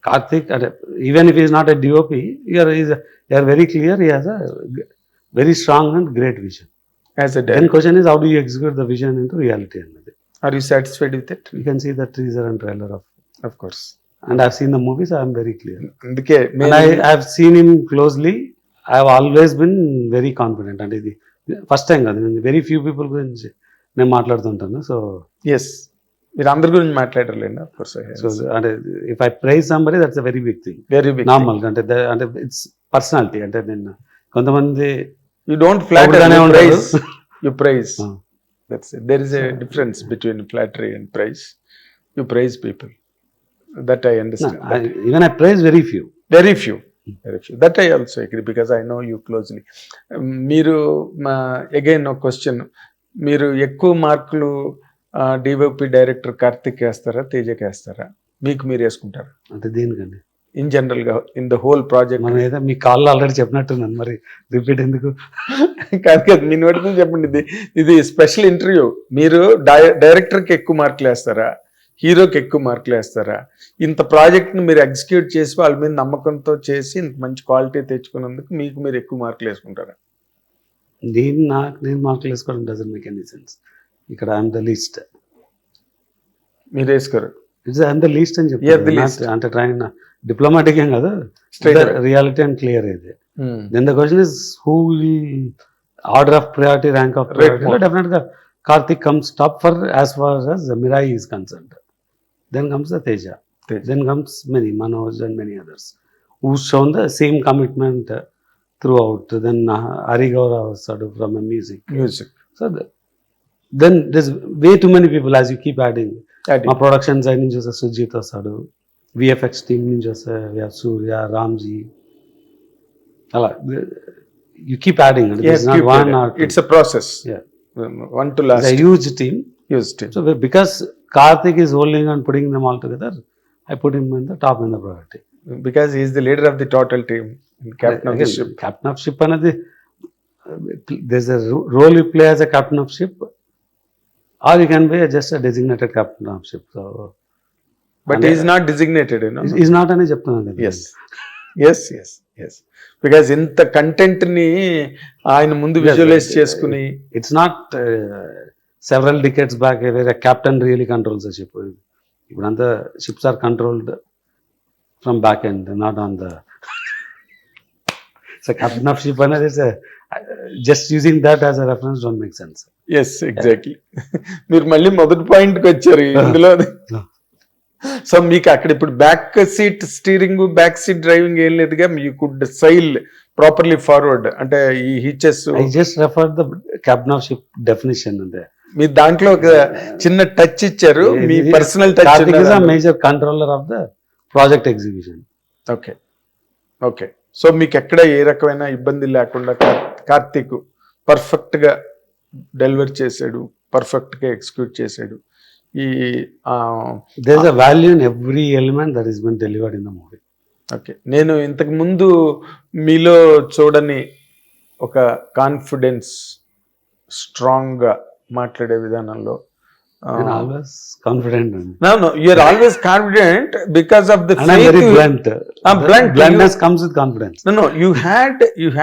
Karthik అంటే even if he's not a DOP, you're very clear, he has a very strong and great vision. Then question is how do you execute the vision into reality అన్నది. Are you satisfied with it? You can see the teaser and trailer of course, and I have seen the movies, I am very clear. అందుకే I have seen him closely. I have always been very confident. అంటే ఇది first time కాదు, నేను very few people గురించి నేను మాట్లాడుతుంటాను. So yes, మీరు అందరి గురించి మాట్లాడలేండి. సో అంటే if I praise somebody that's a very big thing, very big normal. అంటే ఇట్స్ పర్సనాలిటీ. అంటే నేను కొంతమంది you don't flatter, you praise. That's it. There is a difference between flattery and praise. You praise people, that I understand. Even I praise very few. That I also agree because I know you closely. మీరు again ఒక question, మీరు ఎక్కువ మార్కులు DOP director Karthik వేస్తారా, తేజకి వేస్తారా? మీకు మీరు వేసుకుంటారా? అంటే దేనికండి? ఇన్ జనరల్ గా ఇన్ ద హోల్ ప్రాజెక్ట్. మనం ఏదో మీ కాల్లో ఆల్రెడీ చెప్పినట్టున్నాను, మరి రిపీట్ ఎందుకు? కాదు మీ నోటితో చెప్పండి. ఇది స్పెషల్ ఇంటర్వ్యూ. మీరు డైరెక్టర్కి ఎక్కువ మార్కులు వేస్తారా, హీరోకి ఎక్కువ మార్కులు వేస్తారా? ఇంత ప్రాజెక్ట్ని మీరు ఎగ్జిక్యూట్ చేసి వాళ్ళ మీద నమ్మకంతో చేసి ఇంత మంచి క్వాలిటీ తెచ్చుకున్నందుకు మీకు మీరు ఎక్కువ మార్కులు వేసుకుంటారా? నేను మార్కులు వేసుకోవడం డజంట్ మేక్ ఎనీ సెన్స్. ఇక్కడ ఐఎమ్ ద లీస్ట్. మీరు వేసుకోరు? ఐఎమ్ ద లీస్ట్ అని చెప్పి అంటే ట్రైన్ డిప్లొమాటిక్ ఏం కదా, రియాలిటీ అండ్ క్లియర్ అయితే. Then the question is who will order of priority, rank of priority. Definite గా Karthik comes top as far as Mirai is concerned. Then comes the Teja. Then comes Manoj and many others who've shown the same commitment throughout. Then Hari Gaurav sort of from a music. So then there's way too many people as you keep adding. My production side nunchi vasa Sujit vasadu, VFX team nunchi vasa we have Surya, Ramji. You keep adding. Yes, not one or two. It's a process. Yeah. One to last. It's a huge team. So because Karthik is holding and putting them all together, I put him in the top in the priority. Because he is the leader of the total team, captain of the ship. Captain of ship another. There's a role you play as a captain of ship, or you can be just a designated captain of ship. So, but he is not designated, you know. He's not any captain. Yes. Because ఇంత content ని ఆయన ముందు visualise చేసుకుని, it's not several decades back వేరే captain really controls the ship. ఇప్పుడు అంతా ships are controlled from back end, not on the. So captain of ship అనేది just using that as a reference don't make sense. Yes, exactly. మీరు మళ్ళీ మొదటి పాయింట్కి వచ్చారు ఇందులో. సో మీకు అక్కడ ఇప్పుడు back seat steering, back seat driving ఏం లేదుగా, యూ కుడ్ సైల్ ప్రాపర్లీ ఫార్వర్డ్, అంటే ఈ హిచెస్ I just referred the captain of ship definition there. మీ దాంట్లో ఒక చిన్న టచ్ ఇచ్చారు, మీ personal touch. Karthik is a major controller of the project execution. Okay okay. So మీకు ఎక్కడ ఏ రకమైన ఇబ్బంది లేకుండా కార్తీక్ పర్ఫెక్ట్ గా డెలివర్ చేశాడు, పర్ఫెక్ట్ గా ఎగ్జిక్యూట్ చేశాడు. ఈ There is a value in every element that has been delivered in the movie. Okay, నేను ఇంతకు ముందు మీలో చూడని ఒక కాన్ఫిడెన్స్, స్ట్రాంగ్ గా మాట్లాడే విధానంలో. I'm always confident. No, you are always confident because of the And I'm faith very you- blunt. blunt. Bluntness comes with confidence. No, you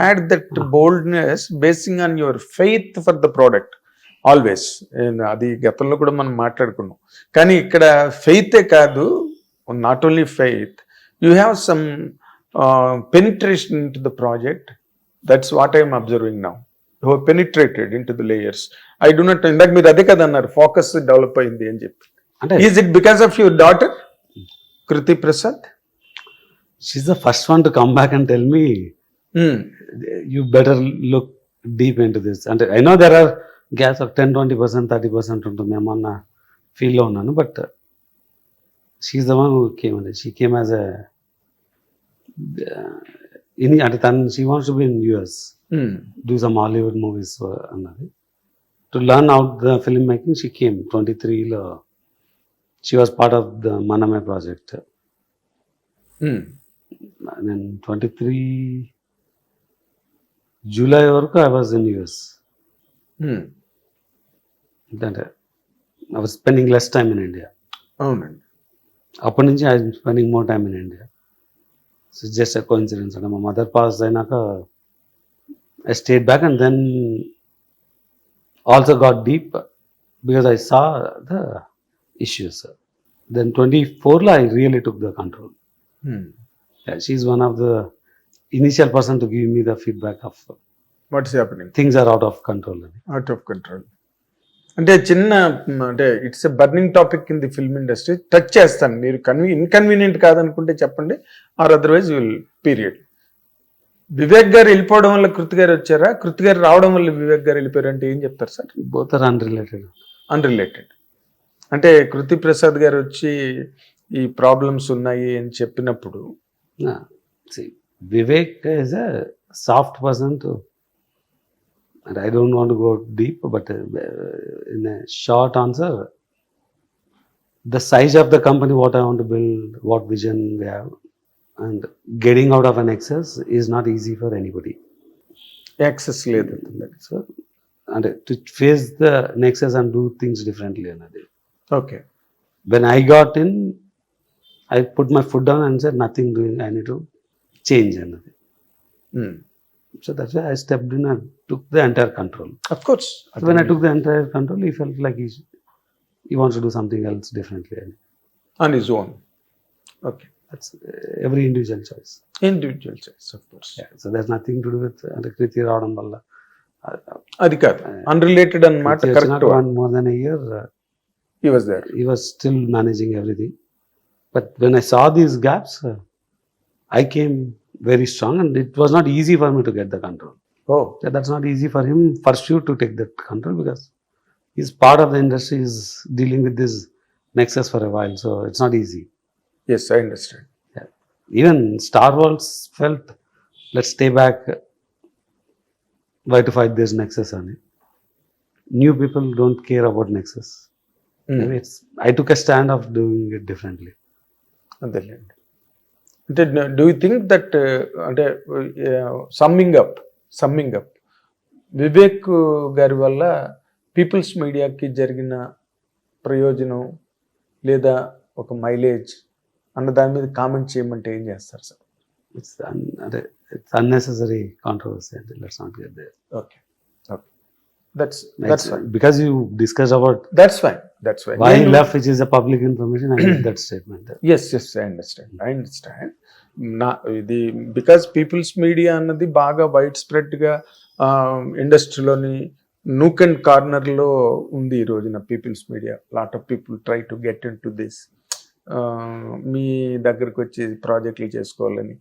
had that boldness basing on your faith for the product always. అది గతంలో కూడా మనం మాట్లాడుకున్నాం. కానీ ఇక్కడ ఫెయితే కాదు, not only faith, you have some penetration in to the project. That's what I'm observing now. You have penetrated in to the layers. I do not, ఇందాక మీరు అదే కదా అన్నారు, ఫోకస్ డెవలప్ అయింది అని చెప్పి. అంటే is it because of your daughter Kriti Prasad? she's the first one to come back and tell me, you better look deep into this. And I know there are gaps of 10-20%, 30% ఉంటుందేమో అన్న ఫీల్లో ఉన్నాను, but she is the one who came. She came as a అంటే తను she wants to be in US, do some Hollywood movies అన్నది. To learn out the film making she came 23లో. She was part of the Manamey project. నేను 23 July వరకు I was in US. అంటే I was spending less time in India. అవునండి. అప్పటి నుంచి I spending more time in India. So just a coincidence. అంటే మా mother pass అయినాక I stayed back and then also got deep because I saw the issues. Then 24లో I really took the control. Yeah, she's one of the initial person to give me the feedback of what's happening, things are out of control. Out of control. అంటే చిన్న, అంటే it's a burning topic in the film industry. Touch చేస్తాను, మీరు inconvenient కాదనుకుంటే చెప్పండి, or otherwise will period. Vivek గారు వెళ్ళిపోవడం వల్ల కృతి గారు వచ్చారా, కృతి గారు రావడం వల్ల వివేక్ గారు వెళ్ళిపోయారు అంటే ఏం చెప్తారు sir? Both are unrelated. Unrelated. అంటే కృతి ప్రసాద్ గారు వచ్చి ఈ ప్రాబ్లమ్స్ ఉన్నాయి అని చెప్పినప్పుడు, Yeah. See, Vivek is a soft person to, and I don't want to go deep, but in a short answer, the size of the company, what I want to build, what vision we have, and getting out of an excess is not easy for anybody. Access లేదు. So, and to face the nexus and do things differently. Okay. When I got in, I put my foot down and said, nothing doing, I need to change. So that's why I stepped in and took the entire control. Of course. When I took the entire control, he felt like he wants to do something else differently. On his own. Okay. That's every individual choice. Individual choice, of course. Yeah. So there's nothing to do with Kriti రావడం వల్ల. అది కాదు, unrelated అన్నమాట. Kriti has not correct. gone more than a year. He was there. He was still managing everything. But when I saw these gaps, I came very strong, and it was not easy for me to get the control. Oh, Yeah, that's not easy for him, for sure, to take that control, because he's part of the industry, is dealing with this nexus for a while, so it's not easy. Yes, I understand. Even Star Wars felt, let's stay back, why to fight this nexus on it. New people don't care about nexus. Maybe I took a stand of doing it differently. అంతేలేండి. అంటే do you think that, అంటే summing up Vivek గారి వల్ల peoples మీడియాకి జరిగిన ప్రయోజనం లేదా ఒక మైలేజ్ అన్న దాని మీద కామెంట్ చేయమంటే ఏం చేస్తారు sir? It's unnecessary controversy. Let's not get there. Okay okay, that's fine. Because you discussed about that's fine. why he left, which is a public information, I made that statement. Yes, I understand. నా ఇది because People's Media అన్నది బాగా wide స్ప్రెడ్గా ఇండస్ట్రీలోని nook and కార్నర్లో ఉంది ఈ రోజున. People's Media, lot of people try to get in to this. మీ దగ్గరకు వచ్చి ప్రాజెక్టులు చేసుకోవాలని,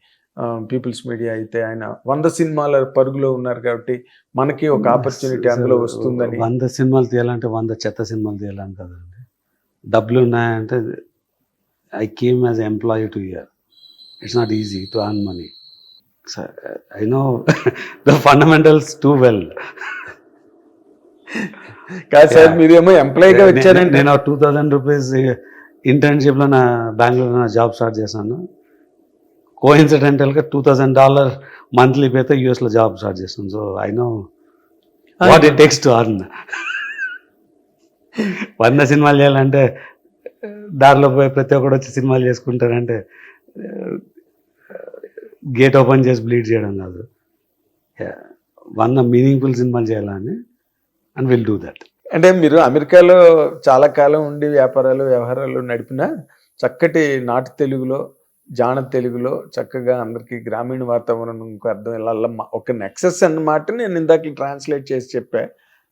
పీపుల్స్ మీడియా అయితే ఆయన 100 సినిమాల పరుగులో ఉన్నారు కాబట్టి మనకి ఒక ఆపర్చునిటీ అందులో వస్తుందని. 100 సినిమాలు తీయాలంటే 100 చెత్త సినిమాలు తీయాలని కదండి. డబ్బులు ఉన్నాయంటే I came as employee to year. It's not easy to earn money. I know the fundamentals too well. కాదు సార్, మీరేమో ఎంప్లాయీగా వచ్చారండి. నేను 2000 రూపీస్ ఇంటర్న్షిప్లో నా బెంగళూరులో నా జాబ్ స్టార్ట్ చేశాను. కోఇన్సిడెంటల్గా $2000 మంత్లీ పేతో యూఎస్లో జాబ్ స్టార్ట్ చేస్తాను. So I know what it takes to earn. 100 సినిమాలు చేయాలంటే దారిలో పోయి ప్రతి ఒక్కడు వచ్చి సినిమాలు చేసుకుంటారంటే గేట్ ఓపెన్ చేసి బ్లీడ్ చేయడం కాదు. 100 మీనింగ్ఫుల్ సినిమాలు చేయాలని అండ్ విల్ డూ దట్. అంటే మీరు అమెరికాలో చాలా కాలం ఉండి వ్యవహారాలు నడిపిన చక్కటి నాటు తెలుగులో, జాన తెలుగులో చక్కగా అందరికీ గ్రామీణ వాతావరణంకు అర్థం ఇలా ఒక నెక్సెస్ అన్నమాట. నేను ఇందాక ట్రాన్స్లేట్ చేసి చెప్పా,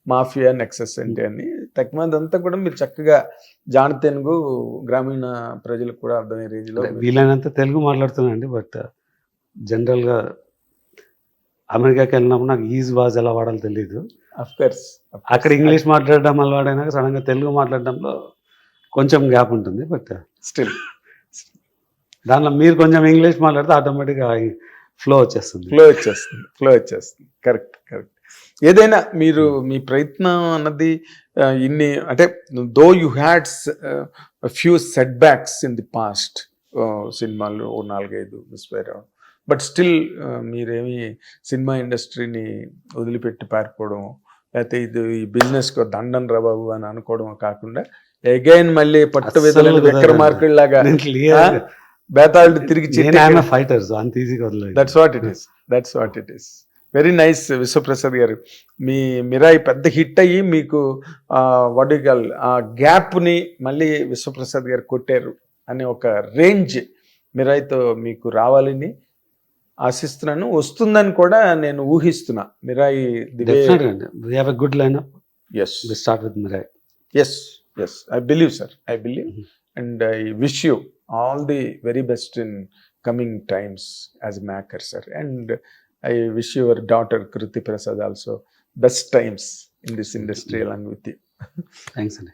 మాఫియా నెక్సెస్ అంటే అని. తక్కువంతా కూడా మీరు చక్కగా జాన తెలుగు గ్రామీణ ప్రజలకు కూడా అర్థమయ్యే రేంజ్లో వీలైనంత తెలుగు మాట్లాడుతున్నానండి. బట్ జనరల్గా అమెరికాకి వెళ్ళినప్పుడు నాకు ఈజ్ వాజ్ ఎలా వాడాలో తెలియదు. అఫ్కోర్స్ అక్కడ ఇంగ్లీష్ మాట్లాడడం అలవాడైనాక సడన్గా తెలుగు మాట్లాడడంలో కొంచెం గ్యాప్ ఉంటుంది. బట్ స్టిల్ దానిలో మీరు కొంచెం ఇంగ్లీష్ మాట్లాడితే ఆటోమేటిక్గా ఫ్లో వచ్చేస్తుంది. కరెక్ట్. ఏదైనా మీరు మీ ప్రయత్నం అన్నది ఇన్ని అంటే though you had few set backs in the past, సినిమాలు 4-5 మిస్ అయ్యారు. బట్ స్టిల్ మీరేమి సినిమా ఇండస్ట్రీని వదిలిపెట్టి పారిపోవడం, లేకపోతే ఈ బిజినెస్కి దండం రా బాబు అని అనుకోవడం కాకుండా అగైన్ మళ్ళీ పట్టు విధులు విక్రమార్కుడు లాగా బేతాళుడు తిరిగి ఫైటర్స్ అంత ఈజీగా వదిలేదు. That's what it is. Very nice Vishwaprasad గారు. మీ మిరాయి పెద్ద హిట్ అయ్యి మీకు వడిగల్ ఆ గ్యాప్ని మళ్ళీ విశ్వప్రసాద్ గారు కొట్టారు అనే ఒక రేంజ్ మిరాయితో మీకు రావాలని ఆశిస్తున్నాను. వస్తుందని కూడా నేను ఊహిస్తున్నా. Mirai good line. Yes, we start with Mirai. Yes, I believe, sir. I believe, and I wish you all the very best in coming times as a maker, sir. And I wish your daughter Kruti Prasad also best times in this industry along with you. Thanks, Andy.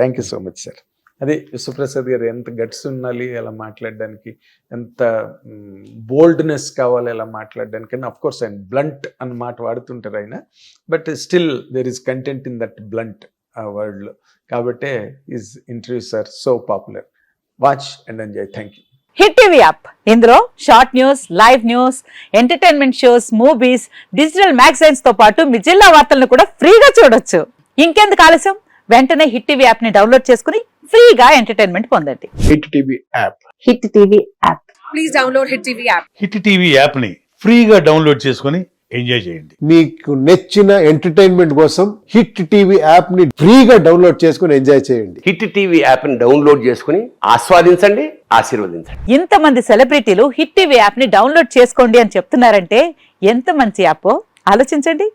Thank you so much, sir. అదే విశ్వప్రసాద్ గారు ఎంత guts ఉండాలి అలా మాట్లాడడానికి, ఎంత boldness కావాలి అలా మాట్లాడడానికి. అండ్ అఫ్ కోర్స్ ఆయన బ్లంట్ అన్న మాట వాడుతుంటారు ఆయన, but still there is content in that blunt వర్డ్లో. కాబట్టే his interviews are so popular. Watch and enjoy. Thank you. Hit TV app, ఇందులో short news, live news, entertainment shows, movies, digital magazines తో పాటు మీ జిల్లా వార్తలను కూడా ఫ్రీగా చూడొచ్చు. ఇంకెందుకు ఆలస్యం, వెంటనే హిట్ టీవీ యాప్ ని డౌన్లోడ్ చేసుకుని ఫ్రీగా ఎంటర్టైన్మెంట్ పొందండి. Hit TV app. Hit TV app. Please download hit TV app. Hit TV app ని ఫ్రీగా డౌన్లోడ్ చేసుకొని ఎంజాయ్ చేయండి. మీకు నచ్చిన ఎంటర్టైన్మెంట్ కోసం హిట్ టీవీ యాప్ ని ఫ్రీగా డౌన్లోడ్ చేసుకొని ఎంజాయ్ చేయండి. హిట్ టీవీ యాప్ ని డౌన్లోడ్ చేసుకుని ఆస్వాదించండి, ఆశీర్వదించండి. ఇంతమంది సెలబ్రిటీలు హిట్ టీవీ యాప్ ని డౌన్లోడ్ చేసుకోండి అని చెప్తున్నారంటే ఎంత మంచి యాప్ ఆలోచించండి.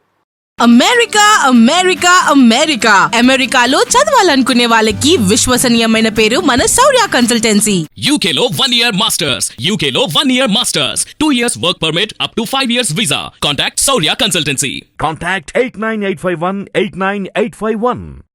అమెరికాలో చదవాలనుకునే వాళ్ళకి విశ్వసనీయమైన పేరు మన శౌర్య కన్సల్టెన్సీ. UK లో 1 year masters. UK లో 1 year masters. 2 years work permit up to 5 years visa. Contact Saurya Consultancy. Contact 89851 89851.